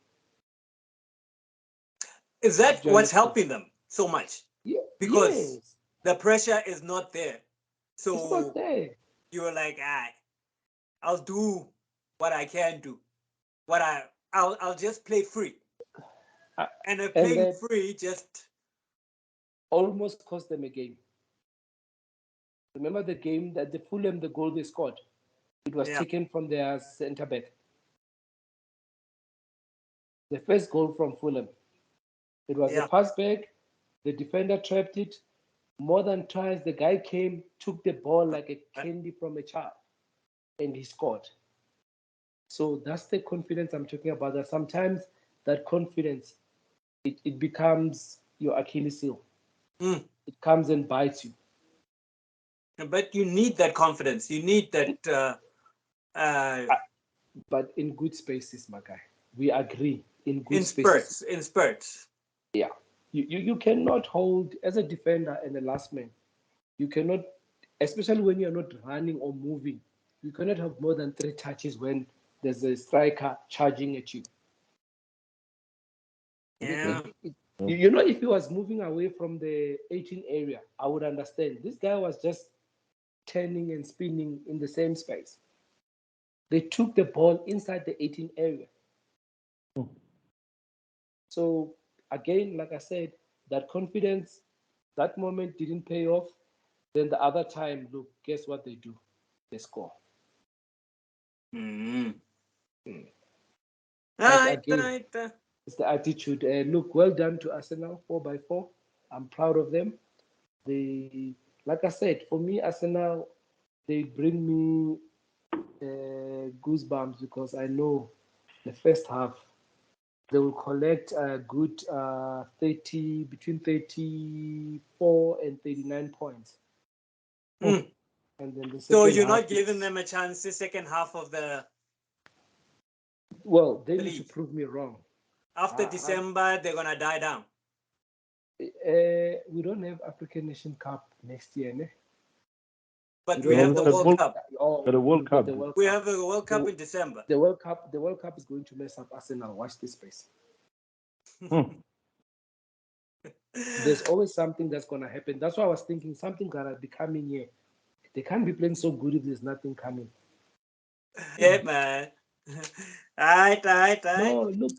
Is that Do you what's understand? helping them so much? Yeah, Because yes. the pressure is not there. It's not So there. you're like, I'll do what I can do. I'll just play free. Uh, And and playing that free just almost cost them a game. Remember the game that the Fulham, the goal they scored? It was yeah. taken from their centre back. The first goal from Fulham. It was a Yeah. pass back. The defender trapped it. More than twice, the guy came, took the ball like a candy from a child, and he scored. So that's the confidence I'm talking about. That sometimes that confidence, it becomes your Achilles heel. Mm. It comes and bites you. But you need that confidence. You need that But in good spaces, my guy. We agree. In good in spaces. spurts. In spurts. Yeah. You cannot hold, as a defender and a last man, you cannot, especially when you're not running or moving, you cannot have more than 3 touches when there's a striker charging at you. Yeah. You know, if he was moving away from the 18 area, I would understand. This guy was just turning and spinning in the same space. They took the ball inside the 18 area. So again, like I said, that confidence, that moment didn't pay off. Then the other time, look, guess what they do? They score. Mm. But Right, again, right. it's the attitude. Look, well done to Arsenal, 4-4. I'm proud of them. They, like I said, for me, Arsenal, they bring me goosebumps because I know the first half they will collect a good 30, between 34 and 39 points. Mm. And then the So second you're half, not giving them a chance the second half of well, they the need to league. prove me wrong. After December, they're gonna die down. We don't have African Nation Cup next year, ne? But We we don't have have the got World World, Cup. got a we've World got Cup. the World We Cup. have a World Cup The, in December. the World Cup is going to mess up Arsenal. Watch this space. There's always something that's gonna happen. That's why I was thinking something gonna be coming here. They can't be playing so good if there's nothing coming. Yeah, man. Right. No, look,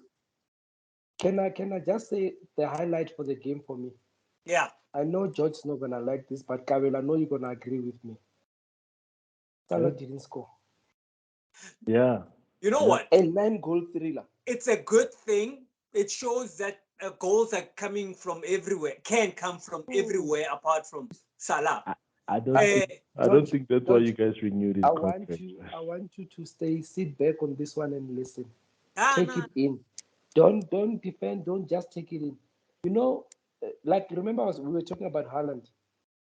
can I just say the highlight for the game for me? Yeah. I know George's not gonna like this, but Kabel, I know you're gonna agree with me. Salah didn't score. Yeah. You know Yeah. what? A 9-goal thriller. It's a good thing. It shows that goals are coming from everywhere, can come from everywhere apart from Salah. I don't But think George, that's why you George, guys renewed his contract. I want you to sit back on this one and listen. Take No. it in. Don't defend. Don't just take it in. You know, like remember we were talking about Haaland.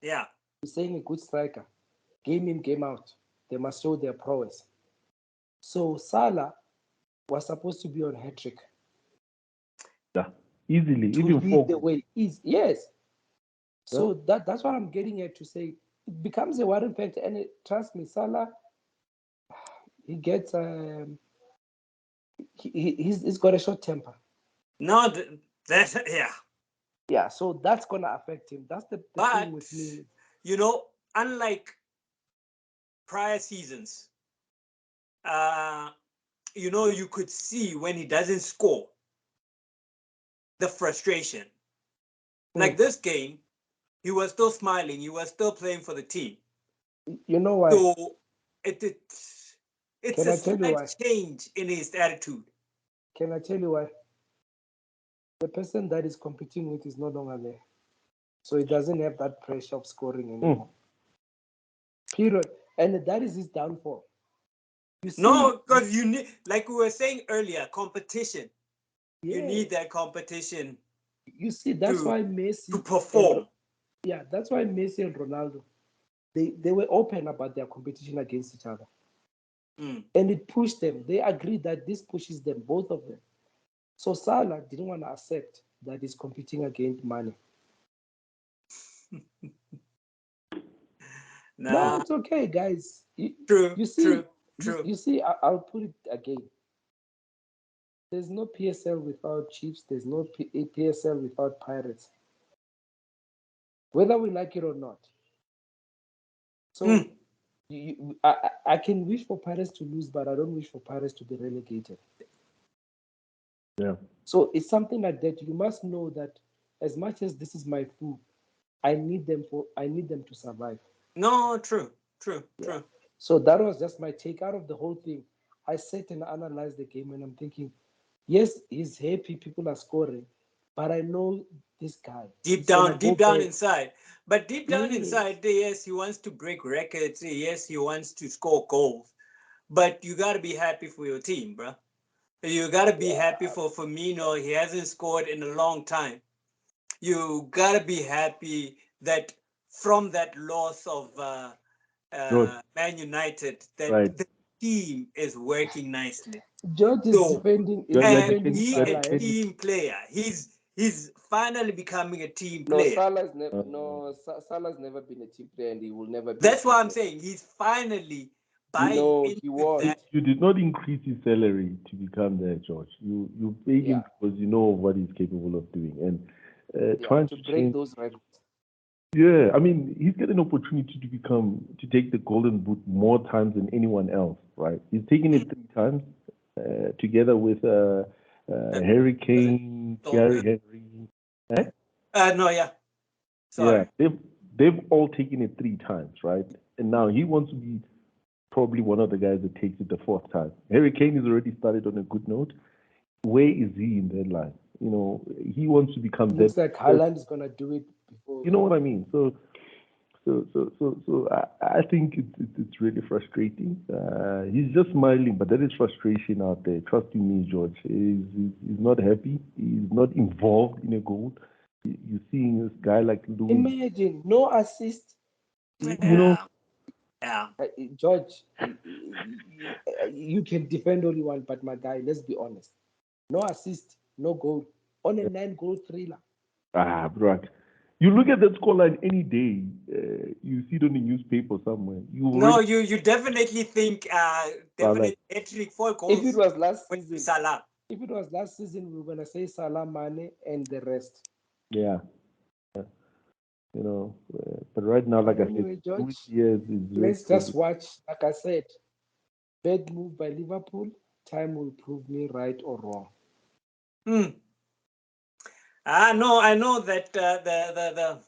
Yeah. He's saying a good striker, game in, game out. They must show their prowess. So Salah was supposed to be on hat trick Yeah. Easily, to even lead the four. way. Is yes. Yeah. So that's what I'm getting at to say. It becomes a worrying factor, and trust me, Salah, he gets he's got a short temper. No, that yeah. Yeah, so that's gonna affect him. That's the thing But with me. unlike prior seasons, uh, you could see when he doesn't score the frustration. Like this game, he was still smiling. He was still playing for the team. You know why? So it's Can a I tell you slight why? change in his attitude. Can I tell you why? The person that is competing with is no longer there. So he doesn't have that pressure of scoring anymore. Period. And that is his downfall. You see, No, because you need, like we were saying earlier, competition. You need yes. that competition You see, that's to why to Messi and perform. that's why Messi and Ronaldo they were open about their competition against each other. And it pushed them. They agreed that this pushes them, both of them. So Salah didn't want to accept that he's competing against money. No, Nah, it's okay, guys. true, You see, true. True. You see, I'll put it again. There's no PSL without Chiefs. There's no PSL without Pirates. Whether we like it or not. So I can wish for Pirates to lose, but I don't wish for Pirates to be relegated. Yeah. So it's something like that. You must know that as much as this is my food, I need them to survive. No, true. Yeah. So that was just my take out of the whole thing. I sat and analyzed the game and I'm thinking, yes, he's happy, people are scoring, but I know this guy. Deep He's gonna down, go deep down back. inside. But deep down Yes. inside, yes, he wants to break records. Yes, he wants to score goals. But you got to be happy for your team, bro. You got to be happy Yeah. for Firmino. He hasn't scored in a long time. You got to be happy that from that loss of George, Man United, that right. the team is working nicely. George is So, defending and he You're a Salah. defending. team player. He's finally becoming a team No, player. Salah's never been a team player and he will never be a That's team why I'm player. saying he's finally buying No, he into was. that. You did not increase his salary to become there, George. You paid Yeah, him because you know what he's capable of doing, and yeah, trying to to break change. those records. Yeah, I mean, he's got an opportunity to take the Golden Boot more times than anyone else, right? He's taken it 3 times, together with Harry Kane, Thierry Henry. Eh? No, yeah, Yeah, sorry. they've all taken it 3 times, right? And now he wants to be probably one of the guys that takes it the 4th time. Harry Kane has already started on a good note. Where is he in that line? You know, he wants to become that. Looks like Haaland is gonna do it before You know him. what I mean? So I think it's really frustrating. He's just smiling, but there is frustration out there. Trust me, George. He's not happy. He's not involved in a goal. You're seeing this guy like Louis. Imagine no assist. You know, Yeah, yeah. George, you can defend all you want, but my guy, let's be honest. No assist, no goal. On a 9-goal thriller. bro. You look at that scoreline any day. You see it on the newspaper somewhere. You No, already you definitely think like, definitely hat-trick 4 If it goals was last with season, Salah. we were gonna say Salah, Mane, and the rest. yeah. You know, but right now, like But I said, anyway, George, Luis Diaz is just let's just watch. Like I said, bad move by Liverpool. Time will prove me right or wrong. Hmm. No, I know that the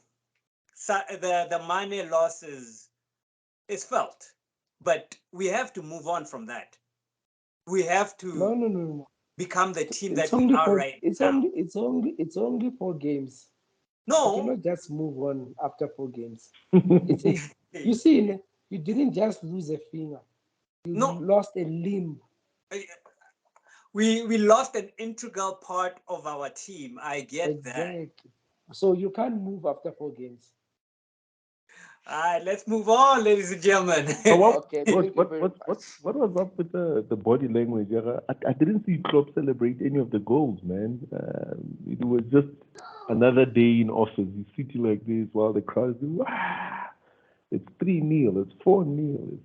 money loss is felt, but we have to move on from that. We have No, to no, no, no. become the team It's that we only are for right now. it's only 4 games. I No, cannot just move on after 4 games. It's a you see, you didn't just lose a finger. You no, lost a limb. we lost an integral part of our team. I get that. Exactly. So you can't move after 4 games. All right, let's move on, ladies and gentlemen. But what, Okay, what, thank you what, very what, what, much. what was up with the body language? I didn't see Klopp celebrate any of the goals, man. It was just another day in office. He's sitting like this while the crowd is doing, "Ah, it's 3-0, it's 4-0.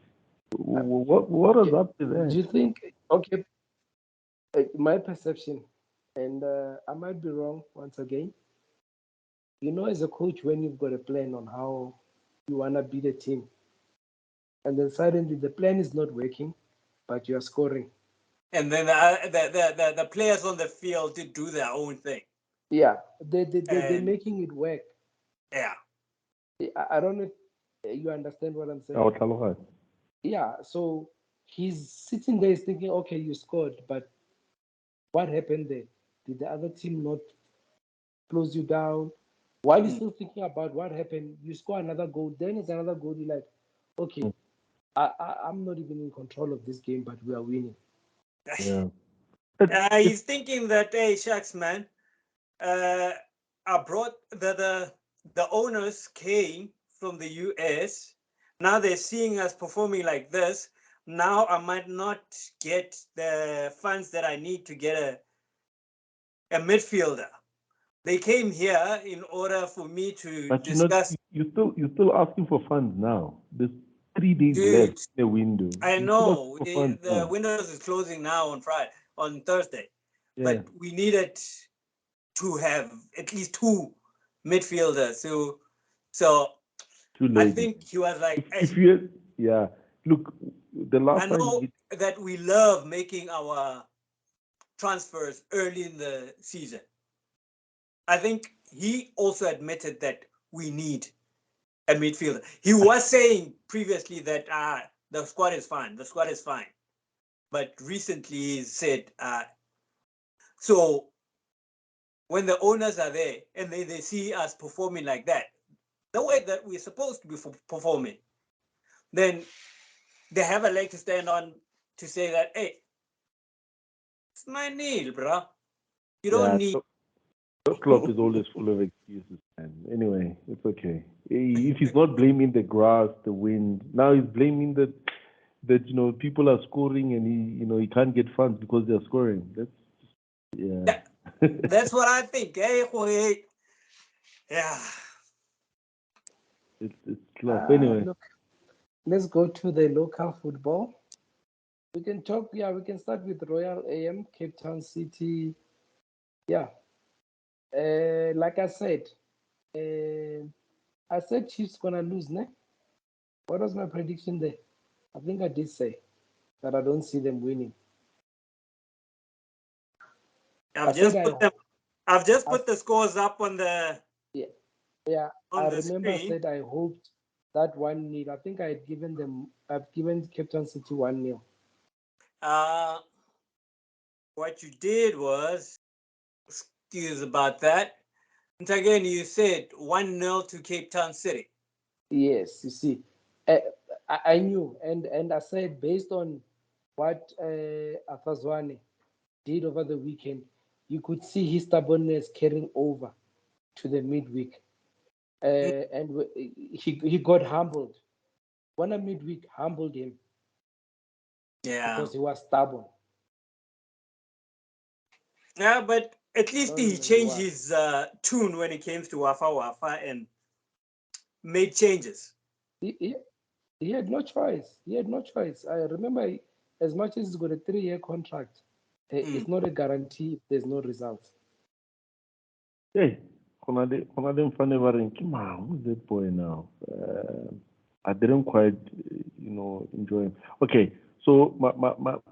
What was Okay. up to Do that? you think okay, my perception, and I might be wrong once again. As a coach, when you've got a plan on how you wanna beat a team, and then suddenly the plan is not working, but you are scoring. And then the players on the field did do their own thing. Yeah, they're And making it work. yeah, I don't know if you understand what I'm saying. Our Taloha. Yeah, so he's sitting there, he's thinking, okay, you scored, but what happened there? Did the other team not close you down? While you're mm. still thinking about what happened, you score another goal, then it's another goal. You're like, okay, I'm not even in control of this game, but we are winning. Yeah. It's He's thinking that, hey, shucks, man. Uh, I brought the owners came from the US. Now they're seeing us performing like this. Now I might not get the funds that I need to get a midfielder. They came here in order for me to But discuss. you're still asking for funds now. There's 3 days Dude, left in the window. I You put us know for fun the now. windows is closing now on Thursday, Yeah. but we needed to have at least 2 midfielders. So Too I late. think he was like, If hey, you, yeah, look, the I last time know that we love making our transfers early in the season. I think he also admitted that we need a midfielder. He was saying previously that the squad is fine. The squad is fine. But recently he said, so when the owners are there and they see us performing like that, the way that we're supposed to be performing, then they have a leg to stand on to say that, hey, it's my Neil, bro. You don't need. Klopp is always full of excuses. And anyway, it's okay. If he's not blaming the grass, the wind, now he's blaming that people are scoring and he can't get funds because they're scoring. That's what I think. Yeah. It's Klopp. Anyway. Look, let's go to the local football. We can talk. Yeah, we can start with Royal AM, Cape Town City. Yeah. Like I said Chiefs gonna lose, ne? What was my prediction there? I think I did say that I don't see them winning. I've just put the scores up on the I remember screen. I said I hoped that 1-0. I think I've given Cape Town City 1-0. What you did was, excuse about that. And again, you said 1-0 to Cape Town City. Yes, you see, I knew, and I said based on what Afazwane did over the weekend, you could see his stubbornness carrying over to the midweek, and he got humbled. When a midweek humbled him, because he was stubborn. Yeah, but at least he changed his tune when it came to Wafa and made changes. He had no choice. He had no choice. I remember, as much as he's got a 3-year contract, it's not a guarantee if there's no results. Hey, who's that boy now? I didn't quite, enjoy him. Okay, so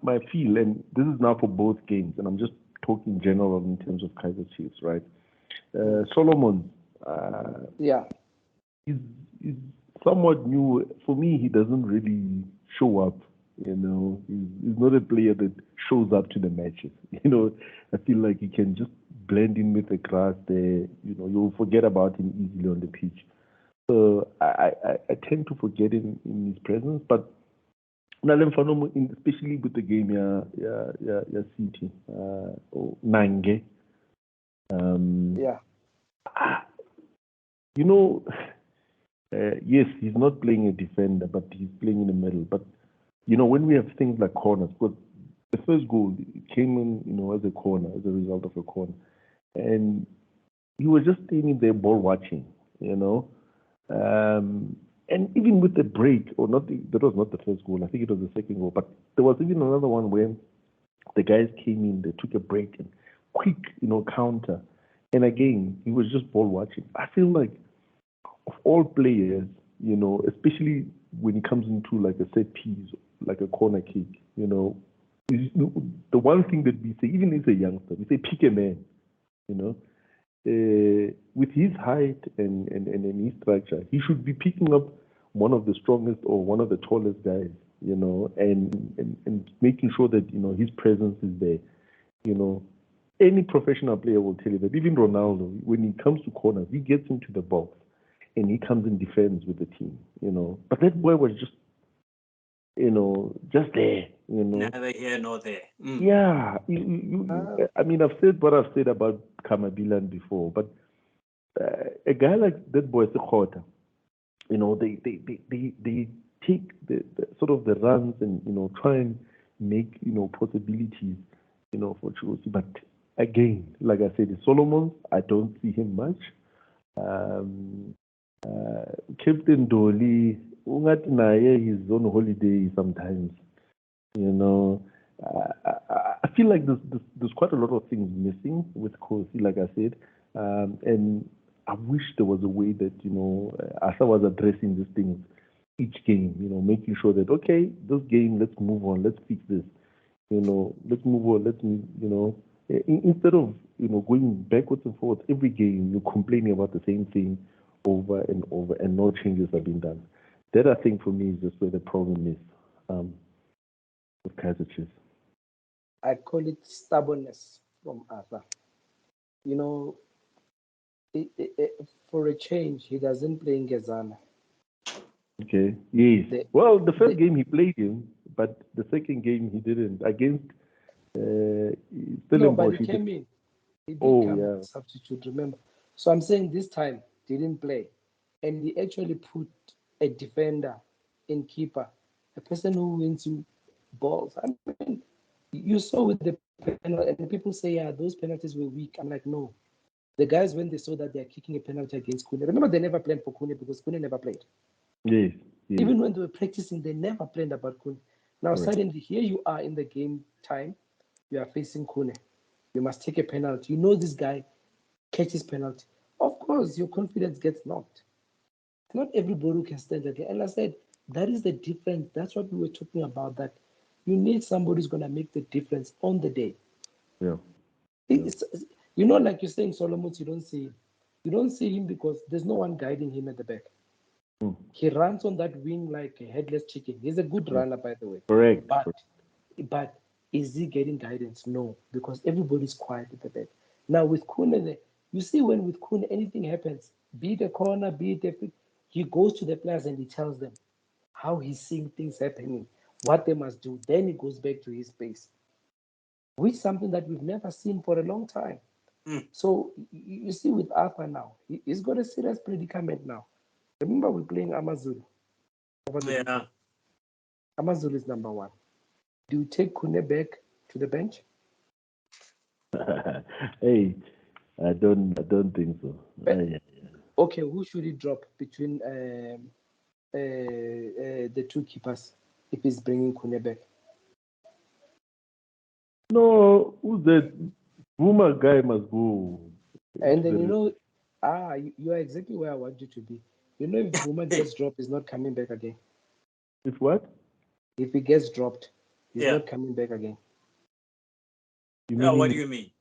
my feel, and this is now for both games, and I'm just talking general in terms of Kaizer Chiefs, right? Solomon, he's somewhat new. For me, he doesn't really show up. He's not a player that shows up to the matches. I feel like he can just blend in with the grass there. You'll forget about him easily on the pitch. So I tend to forget him in his presence, but especially with the game, City, Nange. Yes, he's not playing a defender, but he's playing in the middle. But when we have things like corners, because the first goal came in, as a corner, as a result of a corner, and he was just standing there, ball watching, and even with the break, that was not the first goal. I think it was the second goal. But there was even another one where the guys came in, they took a break and quick, counter. And again, he was just ball watching. I feel like of all players, especially when it comes into like a set piece, like a corner kick, the one thing that we say, even as a youngster, we say pick a man, with his height and his structure, he should be picking up one of the strongest or one of the tallest guys, and making sure that his presence is there. Any professional player will tell you that. Even Ronaldo, when he comes to corners, he gets into the box and he comes and defends with the team. But that boy was just just there. Neither here nor there. Yeah, I mean, I've said what I've said about Kamabilan before, but a guy like that boy, Sekota, they take the sort of the runs and try and make possibilities for Chelsea. But again, like I said, Solomon, I don't see him much. Captain Dolly, ungathi naye he's on holiday sometimes. You know, I feel like there's quite a lot of things missing with Kosi, like I said, and I wish there was a way that as I was addressing these things each game, making sure that okay, this game, let's move on, let's fix this, let's move on, instead of going backwards and forwards every game, you're complaining about the same thing over and over, and no changes have been done. That I think for me is just where the problem is. With Kaiser Chiefs. I call it stubbornness from Arthur. For a change, he doesn't play in Ngezana. Okay. Yes. The first game he played him, but the second game he didn't. Against no, but he came in. He did come as a substitute, remember? So I'm saying this time didn't play. And he actually put a defender in keeper, a person who wins you balls. I mean, you saw with the penalty, and people say, yeah, those penalties were weak. I'm like, no. The guys, when they saw that they're kicking a penalty against Kune, remember they never planned for Kune because Kune never played. Yes. Even when they were practicing, they never planned about Kune. Now, suddenly, here you are in the game time, you are facing Kune. You must take a penalty. You know this guy catches penalty. Of course, your confidence gets knocked. Not everybody who can stand again. And I said, that is the difference. That's what we were talking about, that you need somebody who's going to make the difference on the day. Yeah. Like you're saying, Solomon, you don't see him. You don't see him because there's no one guiding him at the back. He runs on that wing like a headless chicken. He's a good runner, by the way. Correct. But is he getting guidance? No, because everybody's quiet at the back. Now with Kune, you see when with Kune anything happens, be it a corner, be it a, he goes to the players and he tells them how he's seeing things happening, what they must do. Then he goes back to his base, which is something that we've never seen for a long time. So you see with Arthur now, he's got a serious predicament now. Remember we're playing Amazulu. Yeah. Amazulu is number one. Do you take Kune back to the bench? Hey, I don't think so. Okay, who should he drop between the two keepers if he's bringing Kune back? No, who's that? Boomer guy must go. And then you are exactly where I want you to be. If Boomer gets dropped, he's not coming back again. If what? If he gets dropped, he's not coming back again. What do you mean?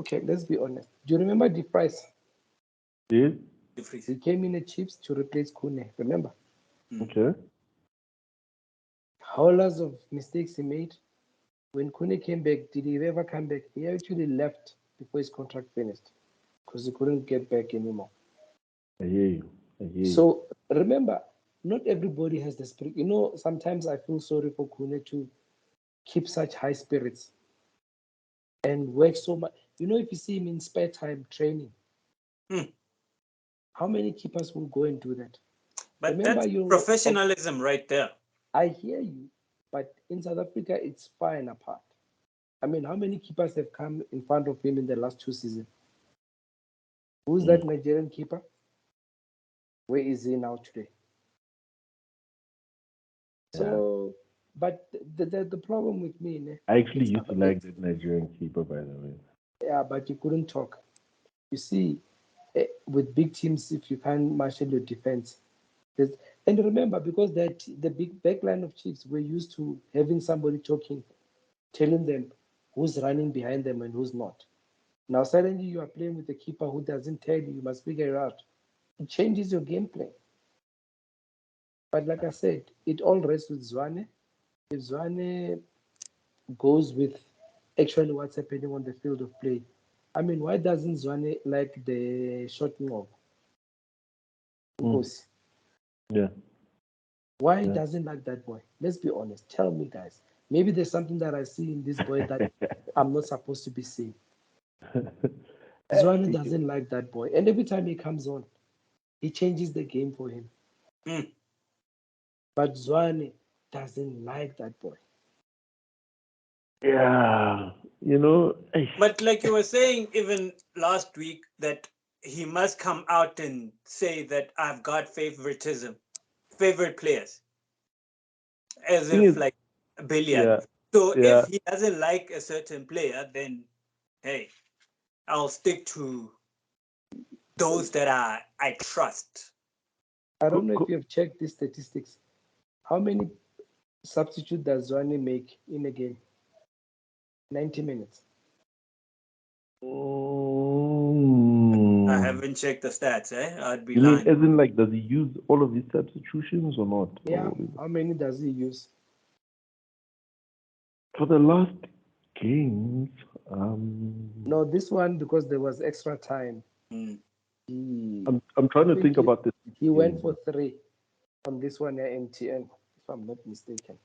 Okay, let's be honest. Do you remember the price? Yes. He came in at Chiefs to replace Kune, remember? Okay. How lots of mistakes he made. When Kune came back, did he ever come back? He actually left before his contract finished because he couldn't get back anymore. I hear you. So remember, not everybody has the spirit. Sometimes I feel sorry for Kune to keep such high spirits and work so much. If you see him in spare time training, how many keepers will go and do that? But remember, that's professionalism right there. I hear you, but in South Africa, it's far and apart. I mean, how many keepers have come in front of him in the last 2 seasons? Who's that Nigerian keeper? Where is he now today? So, but the problem with me... I actually used to like that Nigerian keeper, by the way. Yeah, but you couldn't talk. You see, with big teams, if you can't marshal your defense... And remember, because the big backline of Chiefs, we're used to having somebody talking, telling them who's running behind them and who's not. Now, suddenly you are playing with a keeper who doesn't tell you, you must figure it out. It changes your gameplay. But like I said, it all rests with Zwane. If Zwane goes with actually what's happening on the field of play, I mean, why doesn't Zwane like the short move? Yeah. Why he doesn't like that boy? Let's be honest. Tell me, guys. Maybe there's something that I see in this boy that I'm not supposed to be seeing. Zwane doesn't like that boy. And every time he comes on, he changes the game for him. But Zwane doesn't like that boy. Yeah. But like you were saying even last week, that he must come out and say that I've got favorite players, as if like billiard. Yeah, So yeah. if he doesn't like a certain player, then hey, I'll stick to those that I trust. I don't know if you have checked the statistics. How many substitute does Zwane make in a game? 90 minutes. I haven't checked the stats, I'd be You mean lying. as in like does he use all of these substitutions or not? Yeah. Or How many does he use? for the last games, No, this one because there was extra time. Mm. I'm trying to think about this. He went for 3 on this one at MTN, if I'm not mistaken.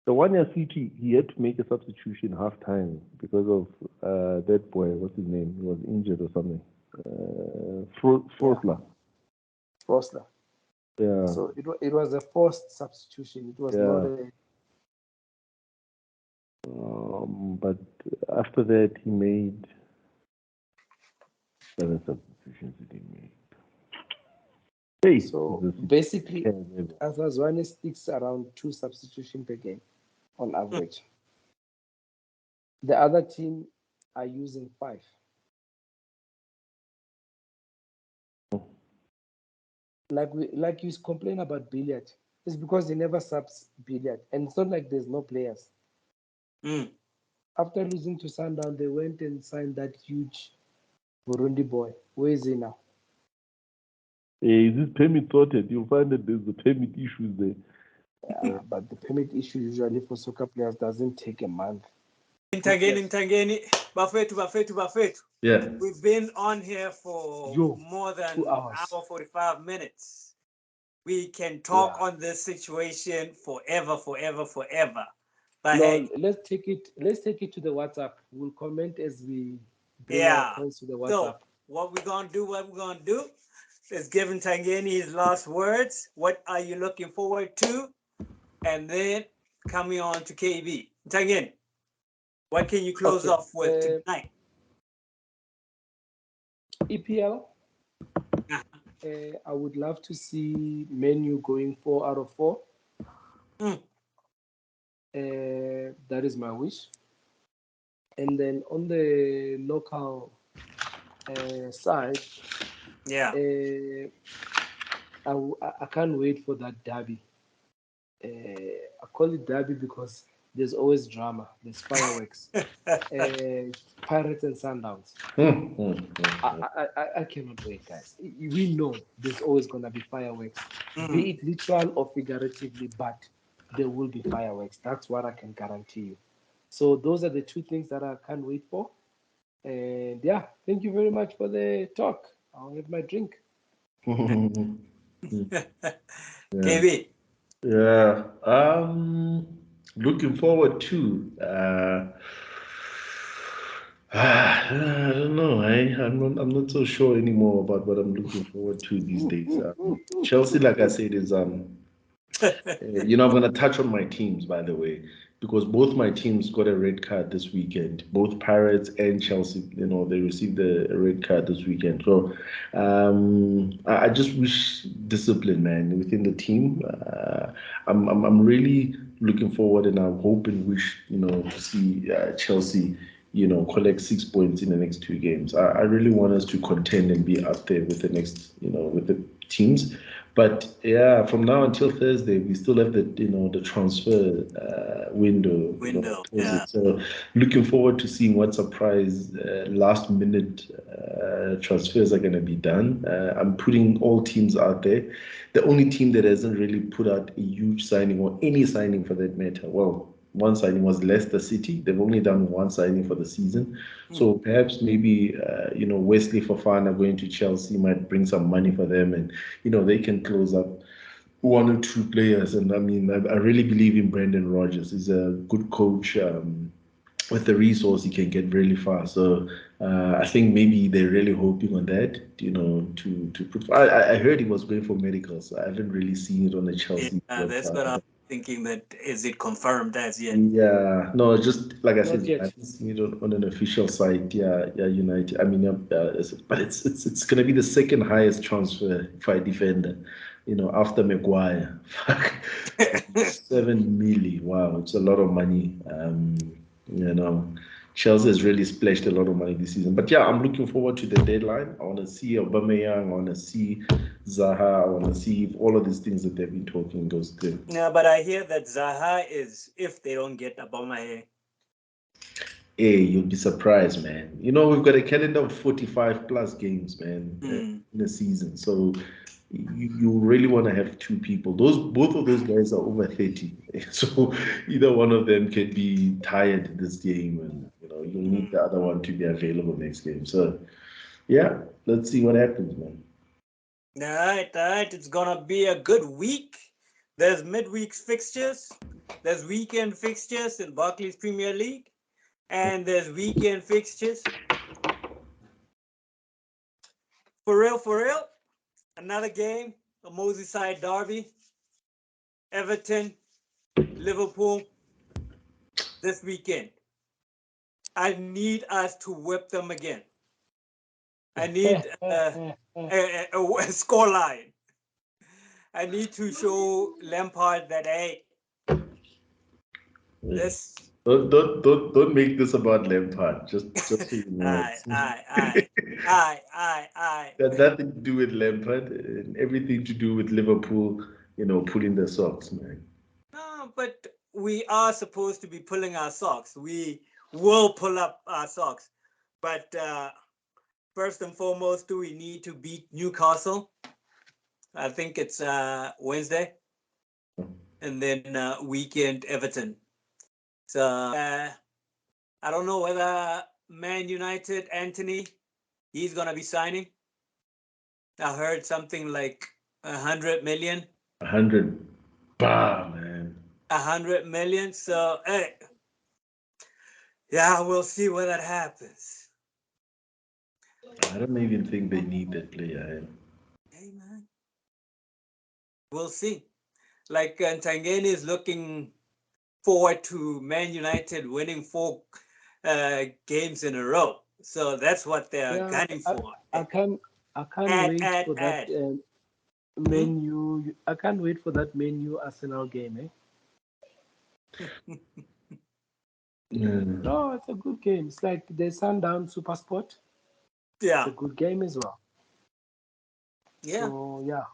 The one year CT, he had to make a substitution half time because of that boy. What's his name? He was injured or something. Frosler. Frosler. Yeah. So it was a forced substitution. It was not a. But after that, he made 7 substitutions. He didn't make. Hey, So basically, Azazwane sticks around 2 substitutions per game on average. The other team are using 5. Like you complain about billiard. It's because they never subs billiard, and it's not like there's no players. After losing to Sundown, they went and signed that huge Burundi boy. Where is he now? Hey, is this permit sorted? You'll find that there's the permit issues there. Yeah, but the permit issue usually for soccer players doesn't take a month. Ntangeni, Bafetu. Yeah. We've been on here for more than 2 hours. hour 45 minutes. We can talk on this situation forever. But no, hey, let's take it to the WhatsApp. We'll comment as we bring our points to the WhatsApp. So what we're gonna do is give Ntangeni his last words. What are you looking forward to? And then coming on to KB. Ntangeni, what can you close off with tonight? EPL. I would love to see Menu going 4 out of 4. That is my wish. And then on the local side, I can't wait for that derby. I call it derby because there's always drama. There's fireworks. Pirates and Sundowns. I cannot wait, guys. We know there's always going to be fireworks, be it literal or figuratively, but there will be fireworks. That's what I can guarantee you. So those are the 2 things that I can't wait for. And yeah, thank you very much for the talk. I'll have my drink. KB. Yeah. Looking forward to. I don't know. I'm not so sure anymore about what I'm looking forward to these days. Chelsea, like I said, is I'm going to touch on my teams, by the way, because both my teams got a red card this weekend. Both Pirates and Chelsea, they received a red card this weekend. So I just wish discipline, man, within the team. I'm really looking forward, and I hope and wish, to see Chelsea, collect 6 points in the next 2 games. I really want us to contend and be up there with the next, with the teams. But yeah, from now until Thursday, we still have the transfer window. So looking forward to seeing what surprise last minute transfers are going to be done. I'm putting all teams out there. The only team that hasn't really put out a huge signing or any signing for that matter, well, one signing was Leicester City. They've only done 1 signing for the season. So perhaps maybe, Wesley Fofana going to Chelsea might bring some money for them, and, they can close up 1 or 2 players. And I mean, I really believe in Brendan Rodgers. He's a good coach. With the resource, he can get really far. So I think maybe they're really hoping on that, to put. I heard he was going for medicals. I haven't really seen it on the Chelsea website. thinking that is it confirmed as yet? Yeah, no, just like I said, Not yet. it's, on an official site. Yeah, yeah, United. I mean, but it's gonna be the second highest transfer for a defender, after Maguire. Fuck, 7 milli. Wow, it's a lot of money. You know, Chelsea has really splashed a lot of money this season. But yeah, I'm looking forward to the deadline. I want to see Aubameyang. I want to see Zaha. I want to see if all of these things that they've been talking goes through. Yeah, but I hear that Zaha is if they don't get Aubameyang. Hey, you'll be surprised, man. We've got a calendar of 45 plus games, man, in a season. So you really want to have two people. Both of those guys are over 30. So either one of them can be tired this game, and you'll need the other one to be available next game. So yeah, let's see what happens, man. All right. It's gonna be a good week. There's midweek fixtures. There's weekend fixtures in Barclays Premier League, and there's weekend fixtures. For real. Another game, a Merseyside derby. Everton, Liverpool. This weekend. I need us to whip them again. I need a score line. I need to show Lampard that hey, this. Don't make this about Lampard. Just so you know. Aye. Got nothing to do with Lampard and everything to do with Liverpool, pulling their socks, man. No, but we are supposed to be pulling our socks. We will pull up our socks. But first and foremost, do we need to beat Newcastle? I think it's Wednesday. And then weekend Everton. So I don't know whether Man United, Anthony, he's going to be signing. I heard something like 100 million. 100. Bah, man. 100 million. So, hey, yeah, we'll see where that happens. I don't even think they need that player. Hey, man. We'll see. Like Tangeni is looking forward to Man United winning 4 games in a row. So that's what they're gunning for. I can't wait for that menu. I can't wait for that menu Arsenal game. No, it's a good game. It's like the Sundown Super Sport. Yeah. It's a good game as well. Yeah. So yeah,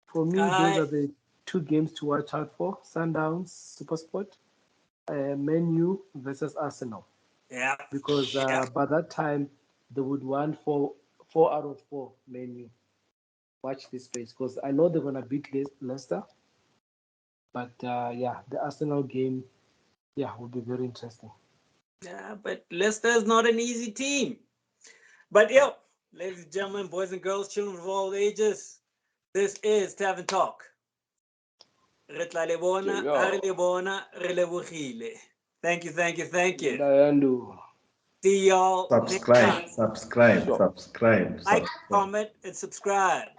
for me, those are the 2 games to watch out for: Sundowns Super Sport, Man U versus Arsenal. Yeah. Because by that time they would want 4 out of 4 Man U. Watch this space because I know they're gonna beat Leicester. But the Arsenal game, will be very interesting. Yeah, but Leicester is not an easy team. But yo, ladies and gentlemen, boys and girls, children of all ages, this is Tavern Talk. Thank you. See y'all next time. Subscribe. Like, comment, and subscribe.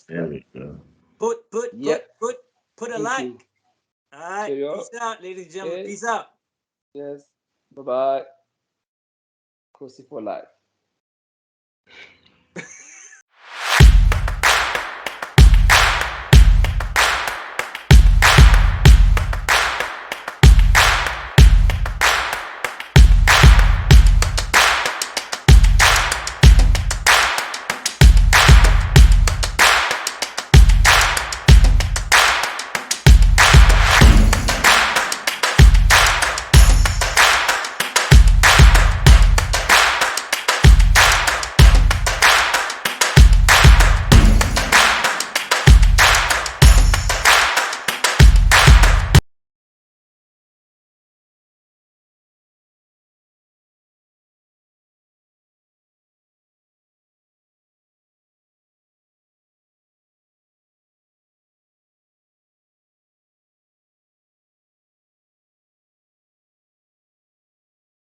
There we go. Put a Thank like. you. All right. Cheerio. Peace out, ladies and gentlemen. Okay. Peace out. Yes. Bye-bye. Crossy for life.